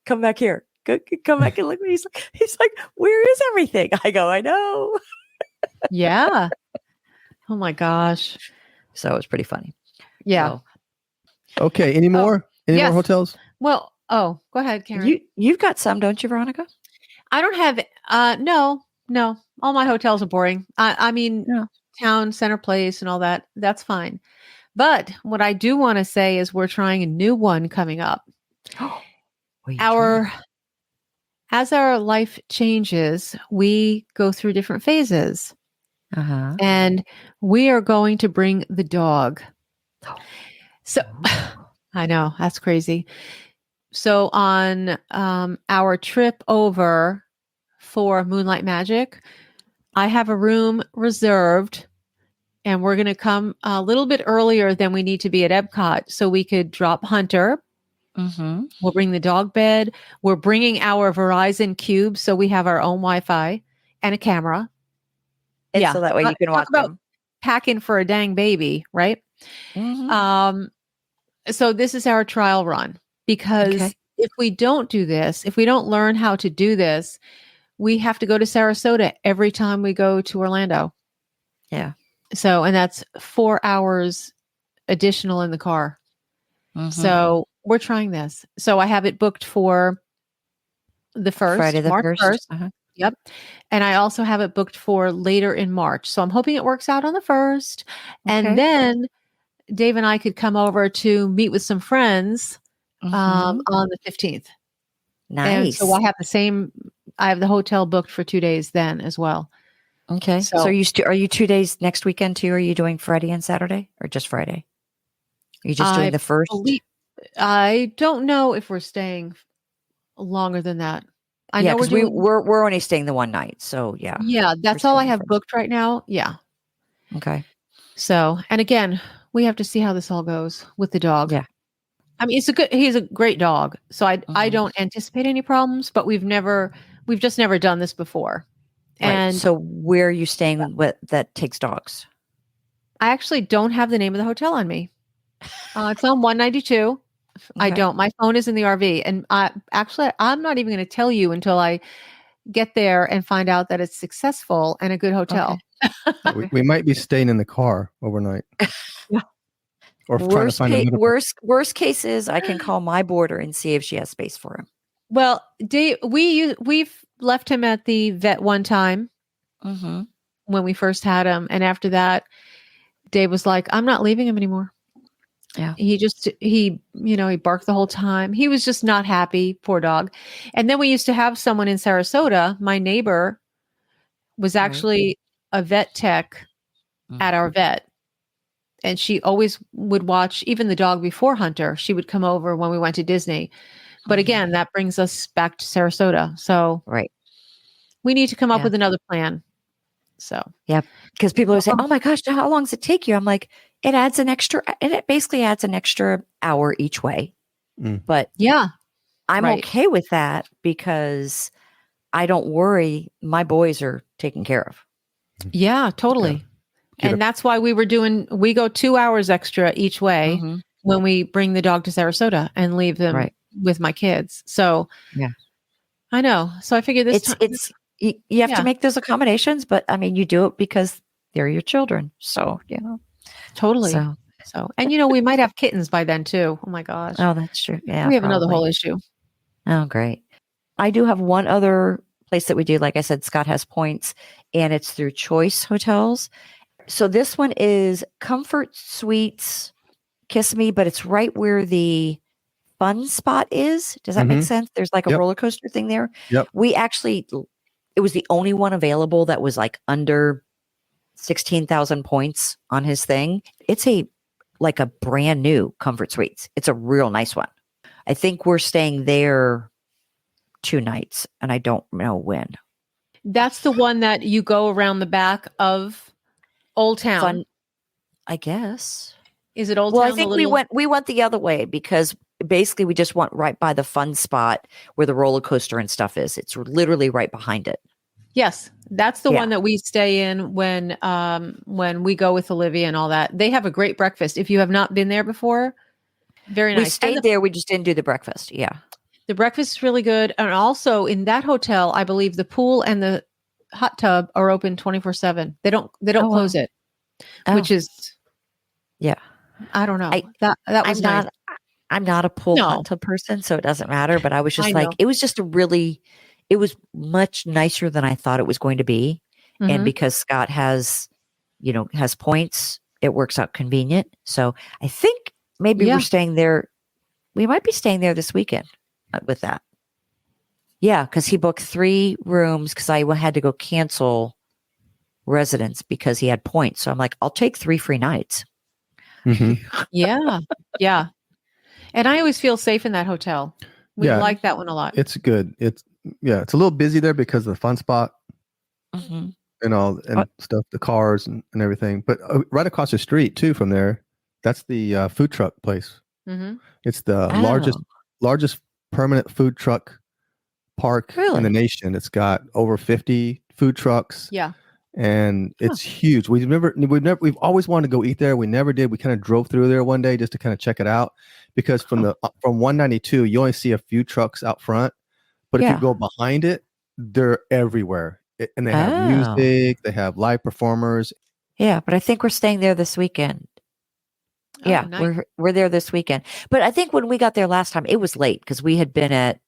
come back here. come back and look. He's like, where is everything? I go, I know. Yeah. Oh my gosh. So it was pretty funny. Yeah. So. Okay. Any more? Any more hotels? Well, go ahead, Karen. You've got some, don't you, Veronika? I don't have, no. All my hotels are boring. I mean, town center place and all that. That's fine. But what I do want to say is we're trying a new one coming up. As our life changes, we go through different phases. And we are going to bring the dog. So I know that's crazy. So on our trip over for Moonlight Magic, I have a room reserved and we're going to come a little bit earlier than we need to be at Epcot so we could drop Hunter. We'll bring the dog bed. We're bringing our Verizon Cube so we have our own Wi-Fi and a camera. And so that way you can watch them. Packing for a dang baby, right? So this is our trial run because if we don't do this, if we don't learn how to do this, we have to go to Sarasota every time we go to Orlando. Yeah. So, and that's 4 hours additional in the car. So we're trying this. So I have it booked for the 1st, Friday the March 1st. Yep. And I also have it booked for later in March. So I'm hoping it works out on the 1st. And then Dave and I could come over to meet with some friends on the 15th. Nice. And so I have the hotel booked for 2 days then as well. Okay. So are you 2 days next weekend too? Are you doing Friday and Saturday or just Friday? Are you just doing the 1st? I don't know if we're staying longer than that. I know we're only staying the one night. So yeah. Yeah. That's all I have booked right now. Yeah. Okay. So, and again, we have to see how this all goes with the dog. Yeah. I mean, he's a great dog. So I don't anticipate any problems, but we've just never done this before. Right. And so where are you staying that takes dogs? I actually don't have the name of the hotel on me. It's on 192. I don't. My phone is in the RV. And I'm not even going to tell you until I get there and find out that it's successful and a good hotel. Okay. we might be staying in the car overnight. Or trying to find worst case is I can call my boarder and see if she has space for him. Well, Dave, we've left him at the vet one time when we first had him. And after that, Dave was like, I'm not leaving him anymore. Yeah. He barked the whole time. He was just not happy, poor dog. And then we used to have someone in Sarasota. My neighbor was actually a vet tech at our vet. And she always would watch even the dog before Hunter. She would come over when we went to Disney. But again, that brings us back to Sarasota. So we need to come up with another plan. So yeah, because people always say, "Oh my gosh, how long does it take you?" I'm like, it basically adds an extra hour each way. But yeah, I'm okay with that because I don't worry. My boys are taken care of. Yeah, totally. And that's why we go 2 hours extra each way when we bring the dog to Sarasota and leave them with my kids. So yeah, I know. So I figured you have to make those accommodations, but I mean, you do it because they're your children. So, totally. So, and we might have kittens by then too. Oh my gosh. Oh, that's true. Yeah. We have another whole issue. Oh, great. I do have one other place that we do. Like I said, Scott has points and it's through Choice Hotels. So this one is Comfort Suites Kissimmee, but it's right where the fun spot is. Does that make sense? There's like a roller coaster thing there. Yep. It was the only one available that was like under 16,000 points on his thing. It's like a brand new Comfort Suites. It's a real nice one. I think we're staying there 2 nights and I don't know when. That's the one that you go around the back of Old Town. Fun, I guess. Is it Old Town? Well, I think we went the other way because basically we just went right by the fun spot where the roller coaster and stuff is. It's literally right behind it. Yes, that's the one that we stay in when we go with Olivia and all that. They have a great breakfast. If you have not been there before, very nice. We stayed there. We just didn't do the breakfast. Yeah. The breakfast is really good. And also in that hotel, I believe the pool and the hot tub are open 24/7. They don't close it, which is, yeah. I don't know. That was nice. not. I'm not a pool hot tub person, so it doesn't matter. But I was just it was just it was much nicer than I thought it was going to be. Mm-hmm. And because Scott has points, it works out convenient. So I think maybe we're staying there. We might be staying there this weekend with that. Yeah, because he booked 3 rooms because I had to go cancel residence because he had points. So I'm like, I'll take 3 free nights. Mm-hmm. Yeah. And I always feel safe in that hotel. We like that one a lot. It's good. It's a little busy there because of the fun spot and all and stuff, the cars and everything. But right across the street too from there, that's the food truck place. Mm-hmm. It's the largest permanent food truck park in the nation. It's got over 50 food trucks. Yeah. And it's huge. We've always wanted to go eat there. We never did. We kind of drove through there one day just to kind of check it out because from 192, you only see a few trucks out front, but if you go behind it, they're everywhere. And they have music, they have live performers. Yeah, but I think we're staying there this weekend. Nice. We're there this weekend. But I think when we got there last time, it was late because we had been at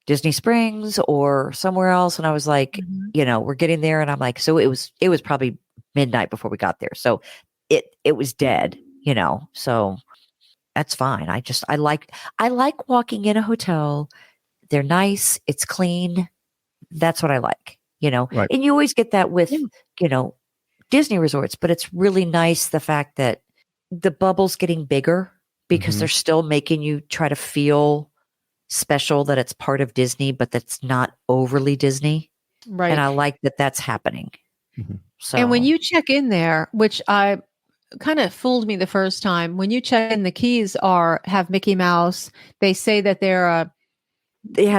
Disney Springs or somewhere else, and I was like, we're getting there, and I'm like, so it was probably midnight before we got there, so it was dead, so that's fine. I like walking in a hotel. They're nice, it's clean. That's what I like, right. And you always get that with Disney resorts, but it's really nice the fact that the bubble's getting bigger because they're still making you try to feel special, that it's part of Disney, but that's not overly Disney. Right. And I like that that's happening. Mm-hmm. So, and when you check in there, which I kind of fooled me the first time, when you check in, the keys have Mickey Mouse. They say that they have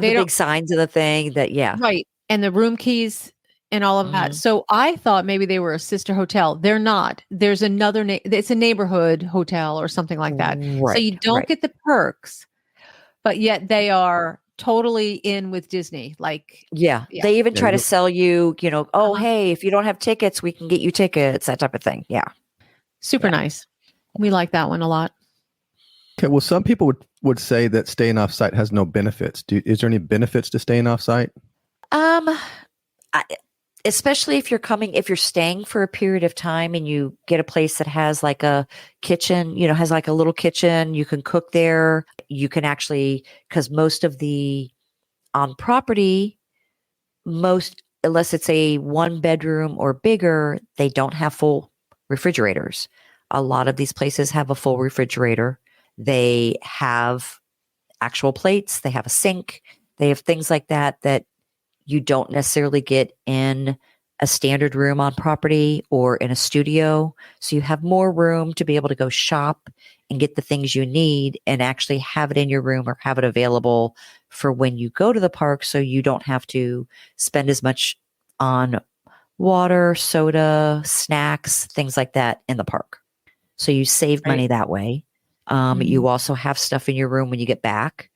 the big signs of the thing that, right. And the room keys and all of that. So I thought maybe they were a sister hotel. They're not. There's another it's a neighborhood hotel or something like that. Right. So you don't get the perks. But yet they are totally in with Disney. Like, they even try to sell you, hey, if you don't have tickets, we can get you tickets, that type of thing. Yeah. Super nice. We like that one a lot. Okay. Well, some people would say that staying off site has no benefits. Is there any benefits to staying off site? Especially if you're staying for a period of time and you get a place that has like a kitchen, has like a little kitchen, you can cook there. You can actually, because most of the on property, unless it's a 1-bedroom or bigger, they don't have full refrigerators. A lot of these places have a full refrigerator. They have actual plates. They have a sink. They have things like that you don't necessarily get in a standard room on property or in a studio. So you have more room to be able to go shop and get the things you need and actually have it in your room or have it available for when you go to the park. So you don't have to spend as much on water, soda, snacks, things like that in the park. So you save money that way. You also have stuff in your room when you get back.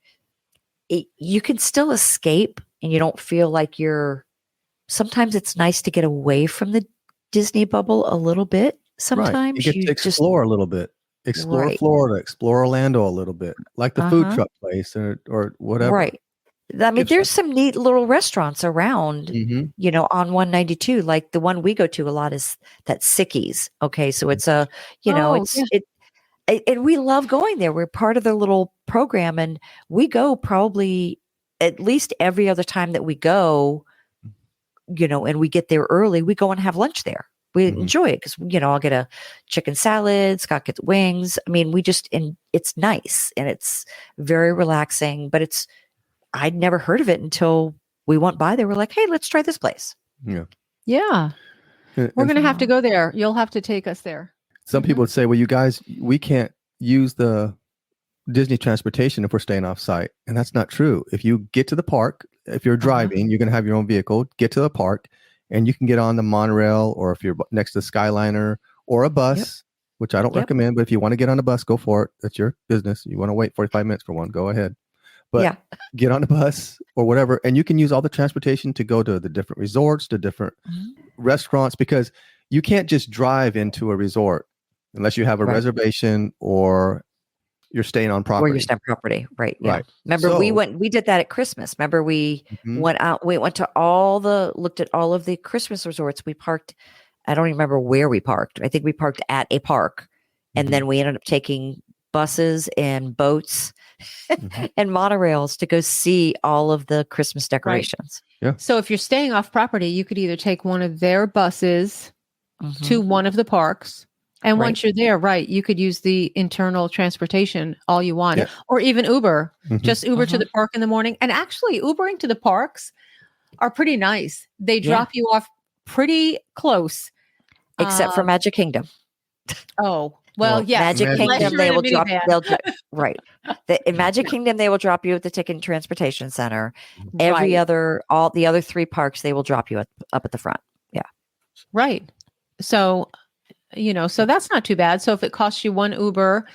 You can still escape and you don't feel like sometimes it's nice to get away from the Disney bubble a little bit. Sometimes you get to explore a little bit, explore Florida, explore Orlando a little bit, like the food truck place or whatever. Right. I mean, there's some neat little restaurants around, on 192, like the one we go to a lot is that Sicky's. Okay. So it's and we love going there. We're part of their little program and we go probably at least every other time that we go, and we get there early, we go and have lunch there. We enjoy it because, I'll get a chicken salad, Scott gets wings. I mean, it's nice and it's very relaxing, but I'd never heard of it until we went by there. We're like, hey, let's try this place. Yeah. Yeah. We're going to have to go there. You'll have to take us there. Some people would say, well, you guys, we can't use the Disney transportation if we're staying off site. And that's not true. If you get to the park, if you're driving, you're going to have your own vehicle, get to the park and you can get on the monorail or if you're next to the Skyliner or a bus, which I don't recommend, but if you want to get on a bus, go for it. That's your business. You want to wait 45 minutes for one, go ahead. But get on the bus or whatever, and you can use all the transportation to go to the different resorts, to different restaurants, because you can't just drive into a resort unless you have a reservation or you're staying on property. Or you're staying on property, right? Yeah. Right. Remember, we did that at Christmas. Remember, we went out. We went to looked at all of the Christmas resorts. We parked. I don't even remember where we parked. I think we parked at a park, and then we ended up taking buses and boats and monorails to go see all of the Christmas decorations. Right. Yeah. So if you're staying off property, you could either take one of their buses to one of the parks. And once you're there, you could use the internal transportation all you want, or even Uber. Just Uber to the park in the morning. And actually, Ubering to the parks are pretty nice. They drop you off pretty close. Except for Magic Kingdom. Oh, well, yes. Magic Kingdom, they will drop in Magic Kingdom, they will drop you at the Ticket and Transportation Center. All the other 3 parks, they will drop you up at the front. Yeah. Right. So, so that's not too bad. So if it costs you 1 Uber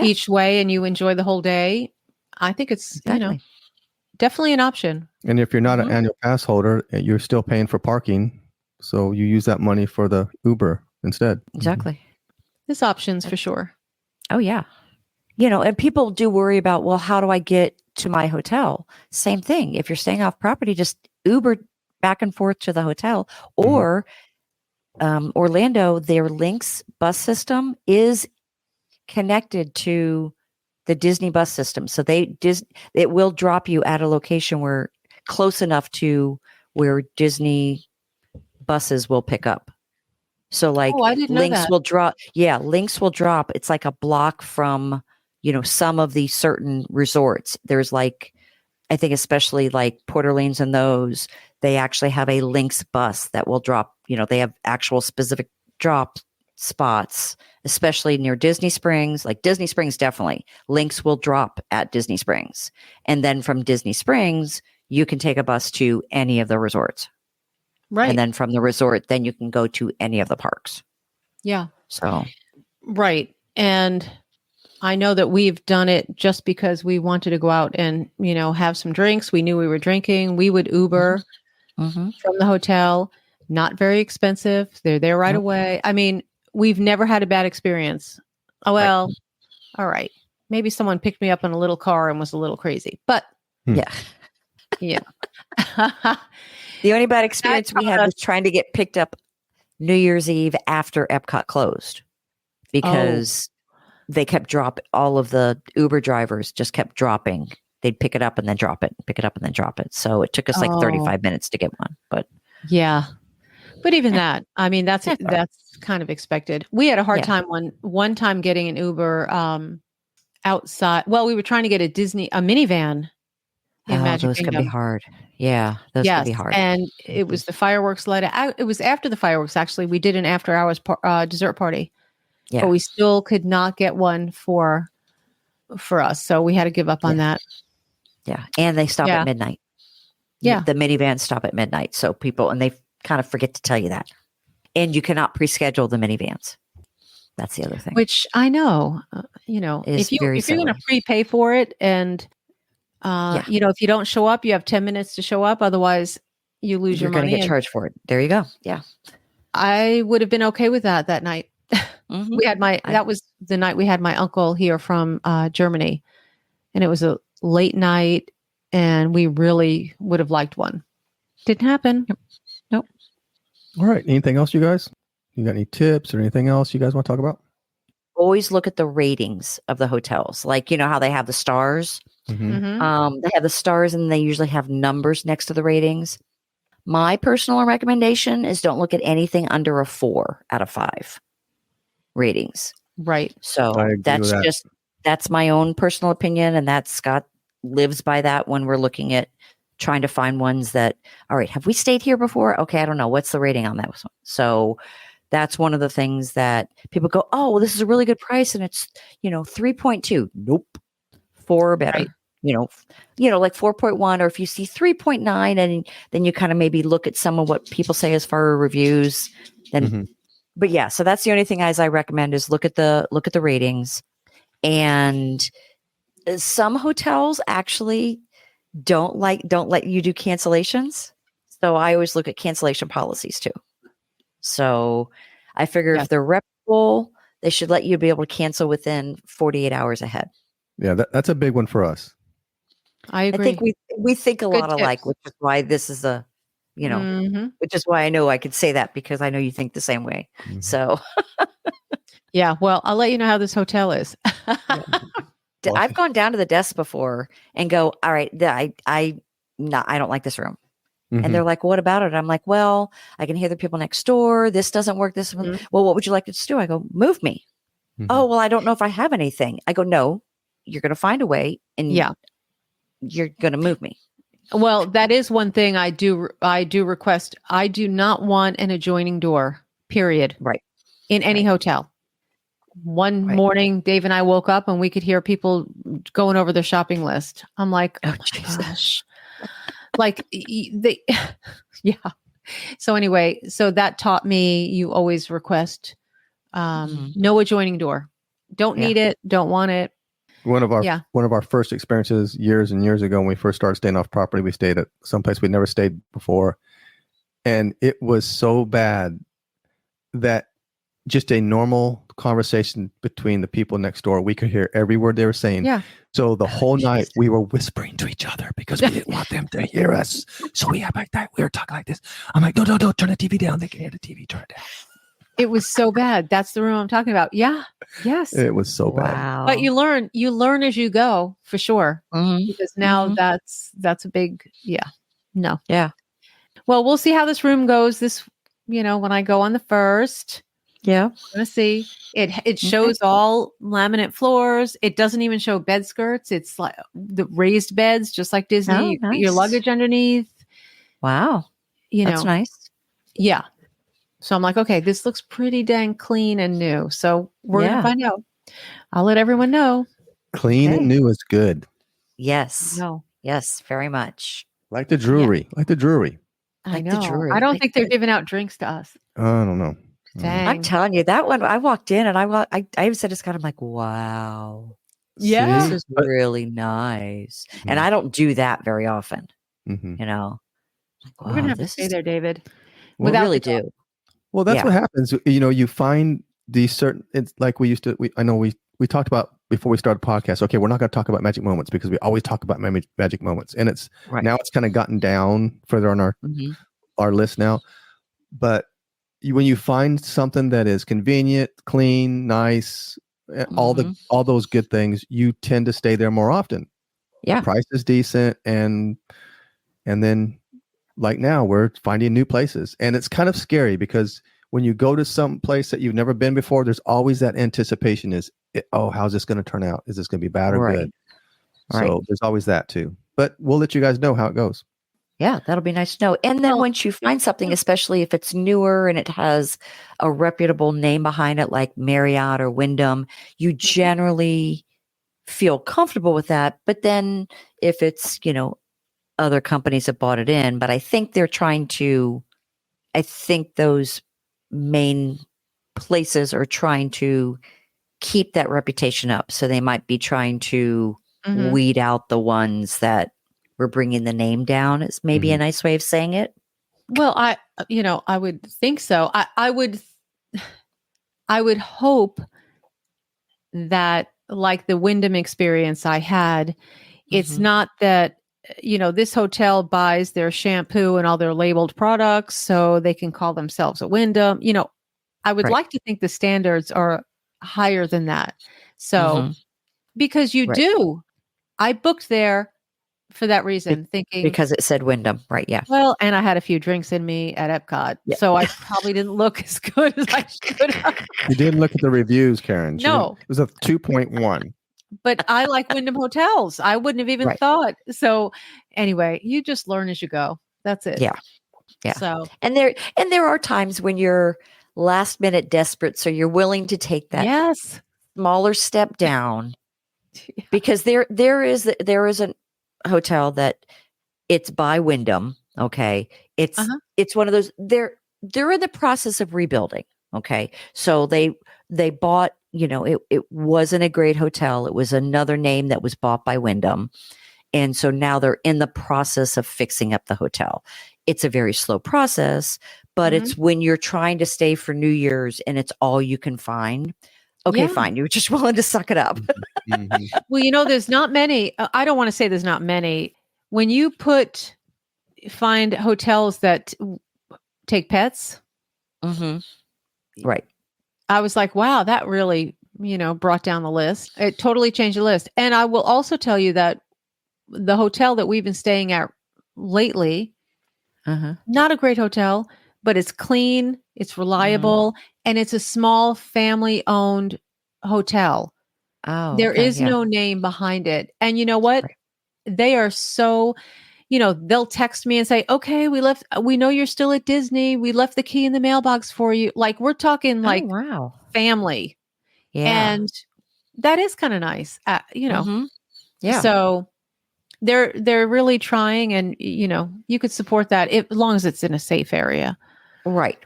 each way and you enjoy the whole day, I think it's, definitely an option. And if you're not an annual pass holder, you're still paying for parking. So you use that money for the Uber instead. Exactly. There's options for sure. Oh, yeah. And people do worry about, well, how do I get to my hotel? Same thing. If you're staying off property, just Uber back and forth to the hotel. Or Orlando, their Lynx bus system is connected to the Disney bus system. So it will drop you at a location where close enough to where Disney buses will pick up. So like Lynx will drop. Yeah, Lynx will drop. It's like a block from, some of the certain resorts. There's like, I think especially like Port Orleans and those, they actually have a Lynx bus that will drop, they have actual specific drop spots, especially near Disney Springs. Like Disney Springs, definitely. Lynx will drop at Disney Springs. And then from Disney Springs, you can take a bus to any of the resorts. Right. And then from the resort, then you can go to any of the parks. Yeah. So. Right. And I know that we've done it just because we wanted to go out and, have some drinks. We knew we were drinking. We would Uber from the hotel. Not very expensive. They're there right away. I mean, we've never had a bad experience. Oh, well, all right. Maybe someone picked me up in a little car and was a little crazy, but yeah. The only bad experience we had was trying to get picked up New Year's Eve after Epcot closed because they kept dropping. All of the Uber drivers just kept dropping. They'd pick it up and then drop it, pick it up and then drop it. So it took us like 35 minutes to get one. But yeah. But even that, I mean, that's kind of expected. We had a hard time one time getting an Uber outside. Well, we were trying to get a minivan in Magic those Kingdom. Can be hard. Yeah, those can be hard. And it was the fireworks light. It was after the fireworks, actually. We did an after hours dessert party. Yeah. But we still could not get one for us. So we had to give up on that. Yeah. And they stop at midnight. Yeah. The minivans stop at midnight. So and they kind of forget to tell you that. And you cannot pre-schedule the minivans. That's the other thing. Which I know, if you're going to prepay for it and, if you don't show up, you have 10 minutes to show up. Otherwise you lose your money. You're going to get charged for it. There you go. Yeah. I would have been okay with that night. That was the night we had my uncle here from Germany, and it was a late night and we really would have liked one. Didn't happen. Nope. All right. Anything else, you guys? You got any tips or anything else you guys want to talk about? Always look at the ratings of the hotels. Like, how they have the stars. They have the stars and they usually have numbers next to the ratings. My personal recommendation is don't look at anything under a 4 out of 5 ratings. Right. So that's my own personal opinion. And Scott lives by that when we're looking at trying to find ones that, all right, have we stayed here before? Okay. I don't know. What's the rating on that one? So that's one of the things that people go, oh, well, this is a really good price. And it's, 3.2. Nope. 4 or better. Right. Like 4.1, or if you see 3.9, and then you kind of maybe look at some of what people say as far as reviews. Then, but yeah, so that's the only thing I recommend is look at the ratings, and some hotels actually don't let you do cancellations. So I always look at cancellation policies too. So I figure if they're reputable, they should let you be able to cancel within 48 hours ahead. Yeah, that's a big one for us. I agree. I think we think a Good lot alike, tips. which is why this is a, which is why I know I could say that, because I know you think the same way. Mhm. So Yeah. Well, I'll let you know how this hotel is. I've gone down to the desk before and go, all right, I don't like this room. Mhm. And they're like, what about it? I'm like, well, I can hear the people next door. This doesn't work. This one. Mhm. Well, what would you like us to do? I go, move me. Mhm. Oh, well, I don't know if I have anything. I go, no, you're going to find a way, and you're going to move me. Well, that is one thing I do request. I do not want an adjoining door, period. Right. In any hotel. One morning, Dave and I woke up and we could hear people going over their shopping list. I'm like, oh my gosh. Like they, yeah. So anyway, so that taught me you always request no adjoining door. Don't need it. Don't want it. One of our first experiences years and years ago, when we first started staying off property, we stayed at someplace we'd never stayed before. And it was so bad that just a normal conversation between the people next door, we could hear every word they were saying. Yeah. So the whole night we were whispering to each other because we didn't want them to hear us. So we were talking like this. I'm like, no, turn the TV down. They can hear the TV. Turn it down. It was so bad. That's the room I'm talking about. Yeah. Yes. It was so bad. Wow. But you learn as you go, for sure. Mm-hmm. Because now that's a big, no. Yeah. Well, we'll see how this room goes when I go on the 1st. Yeah. I'm going to see. It shows all laminate floors. It doesn't even show bed skirts. It's like the raised beds, just like Disney. Oh, You put nice. your luggage underneath. Wow. That's nice. Yeah. So I'm like, okay, this looks pretty dang clean and new. So we're going to find out. I'll let everyone know. Clean and new is good. Yes. No. Yes, very much. Like the Drury. Yeah. Like the Drury. I know. The Drury. I don't think they're giving out drinks to us. I don't know. Dang. I'm telling you, that one, I walked in and I even said it's kind of like, wow. Yeah. This is really nice. And I don't do that very often. Mm-hmm. Like, wow, we're going to have to stay there, David. We really do. Well, that's what happens. You find these certain, it's like we talked about before we started the podcast. Okay, we're not going to talk about magic moments because we always talk about magic moments. And it's now it's kind of gotten down further on our list now. But when you find something that is convenient, clean, nice, all those good things, you tend to stay there more often. Yeah. Price is decent. And then like now we're finding new places, and it's kind of scary because when you go to some place that you've never been before, there's always that anticipation how's this going to turn out? Is this going to be bad or good? So there's always that too, but we'll let you guys know how it goes. Yeah, that'll be nice to know. And then once you find something, especially if it's newer and it has a reputable name behind it, like Marriott or Wyndham, you generally feel comfortable with that. But then if it's, other companies have bought it in, but I think those main places are trying to keep that reputation up. So they might be trying to weed out the ones that we're bringing the name down, is maybe a nice way of saying it. Well, I would think so. I would hope that, like the Wyndham experience I had, it's not that, this hotel buys their shampoo and all their labeled products so they can call themselves a Wyndham. I would like to think the standards are higher than that. So, because you do, I booked there for that reason, thinking because it said Wyndham, right? Yeah. Well, and I had a few drinks in me at Epcot, so I probably didn't look as good as I should have. You didn't look at the reviews, Karen. No, it was a 2.1. But I like Wyndham hotels. I wouldn't have even thought. So anyway, you just learn as you go. That's it. Yeah. Yeah. So and there are times when you're last minute desperate, so you're willing to take that smaller step down because there is a hotel that it's by Wyndham. Okay. It's one of those, they're in the process of rebuilding. Okay. So they bought, it wasn't a great hotel. It was another name that was bought by Wyndham. And so now they're in the process of fixing up the hotel. It's a very slow process, but it's when you're trying to stay for New Year's and it's all you can find. Okay, fine. You're just willing to suck it up. Well, there's not many. I don't want to say there's not many. When you find hotels that take pets. Right. I was like, wow, that really, brought down the list. It totally changed the list. And I will also tell you that the hotel that we've been staying at lately, not a great hotel, but it's clean, it's reliable, and it's a small family-owned hotel. Oh, there is no name behind it. And you know what? Right. They are so, they'll text me and say, okay, we know you're still at Disney. We left the key in the mailbox for you. Like we're talking wow, family. Yeah. And that is kind of nice, Yeah. So they're really trying, and you could support that as long as it's in a safe area. Right.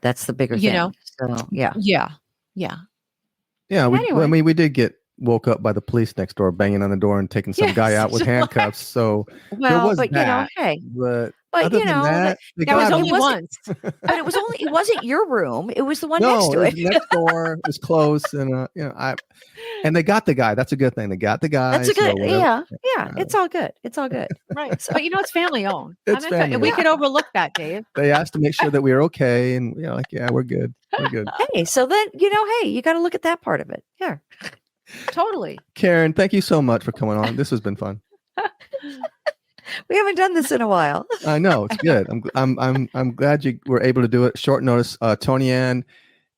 That's the bigger thing. So yeah. Anyway. We did get woke up by the police next door banging on the door and taking some guy out with handcuffs. So there was that. But other than that was only once. But it wasn't your room. It was the one next to it. No, next door. It was close, and and they got the guy. That's a good thing. They got the guy. That's a good. Yeah. It's all good. It's all good. Right. So, but it's family owned. It's family. We could overlook that, Dave. They asked to make sure that we were okay, and we're good. We're good. Hey, so then you got to look at that part of it. Yeah. Totally. Karen, thank you so much for coming on. This has been fun. We haven't done this in a while. I know, it's good. I'm glad you were able to do it. Short notice. Tony Ann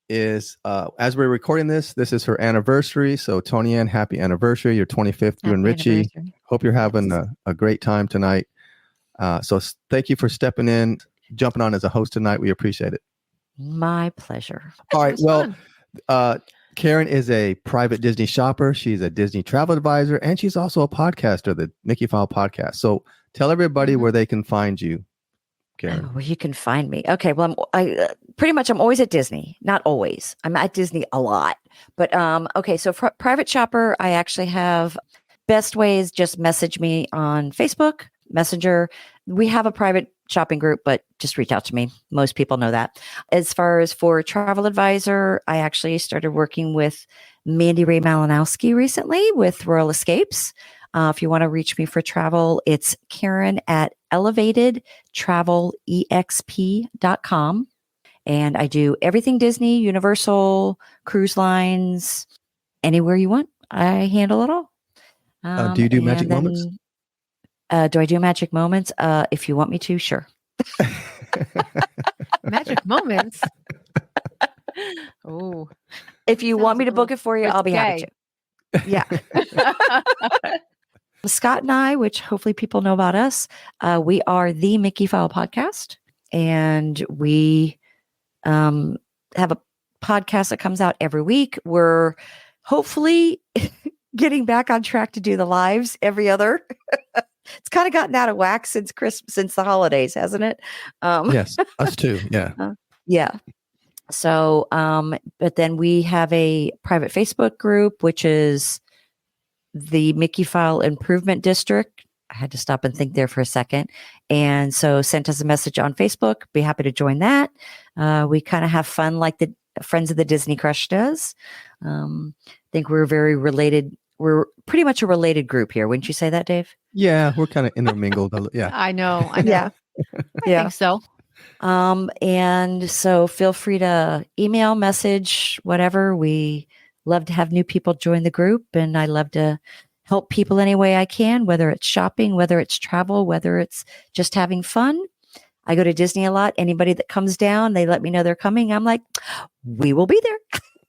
is as we're recording this is her anniversary. So Tony Ann, happy anniversary. Your 25th, you and Richie. Hope you're having a great time tonight. So thank you for stepping in, jumping on as a host tonight. We appreciate it. My pleasure. All right. Well, Karen is a private Disney shopper. She's a Disney travel advisor, and she's also a podcaster, the Mickeyphile Podcast. So tell everybody where they can find you, Karen. Where you can find me. Okay. Well, I'm always at Disney. Not always. I'm at Disney a lot. But okay. So for private shopper, I actually have best way is just message me on Facebook Messenger. We have a private shopping group, but just reach out to me. Most people know that. As far as for travel advisor, I actually started working with Mandy Ray Malinowski recently with Royal Escapes. If you want to reach me for travel, it's Karen at elevatedtravelexp.com. And I do everything Disney, Universal, cruise lines, anywhere you want. I handle it all. Do you do magic moments? Do I do magic moments? If you want me to, sure. Magic moments. Oh, if you want me to book it for you, I'll be happy to. Yeah. Scott and I, which hopefully people know about us, we are the Mickeyphile Podcast, and we have a podcast that comes out every week. We're hopefully getting back on track to do the lives every other. It's kind of gotten out of whack since the holidays, hasn't it? Yes, us too. Yeah. Yeah. So, but then we have a private Facebook group, which is the Mickeyphile Improvement District. I had to stop and think there for a second. And so sent us a message on Facebook. Be happy to join that. We kind of have fun like the Friends of the Disney Crush does. I think we're very related. We're pretty much a related group here. Wouldn't you say that, Dave? Yeah, we're kind of intermingled. Yeah. I know. Yeah. I think so. And so feel free to email, message, whatever. We love to have new people join the group, and I love to help people any way I can, whether it's shopping, whether it's travel, whether it's just having fun. I go to Disney a lot. Anybody that comes down, they let me know they're coming. I'm like, we will be there.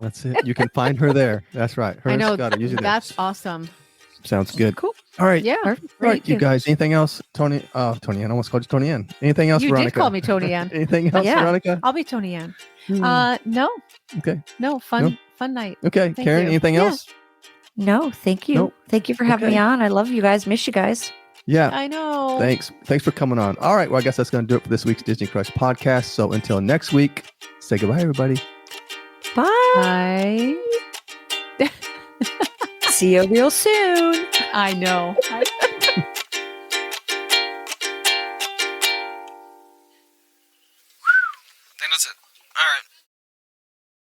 That's it. You can find her there. That's right. Her I know. Scott are usually That's there. awesome. Sounds good. Cool. All right. Yeah. All right, you guys. Anything else, Tony? Tony Ann. I almost called you Tony Ann. Anything else, You Veronika? did call me Tony Ann. Anything else, Yeah. Veronika? I'll be Tony Ann. No. Okay. No. Fun night. Okay. Thank Karen, you. anything Yeah. else? No, thank you. Nope. Thank you for having Okay. me on. I love you guys. Miss you guys. Yeah. I know. Thanks for coming on. All right. Well, I guess that's going to do it for this week's Disney Crush podcast. So until next week, say goodbye, everybody. Bye. See you real soon. I know.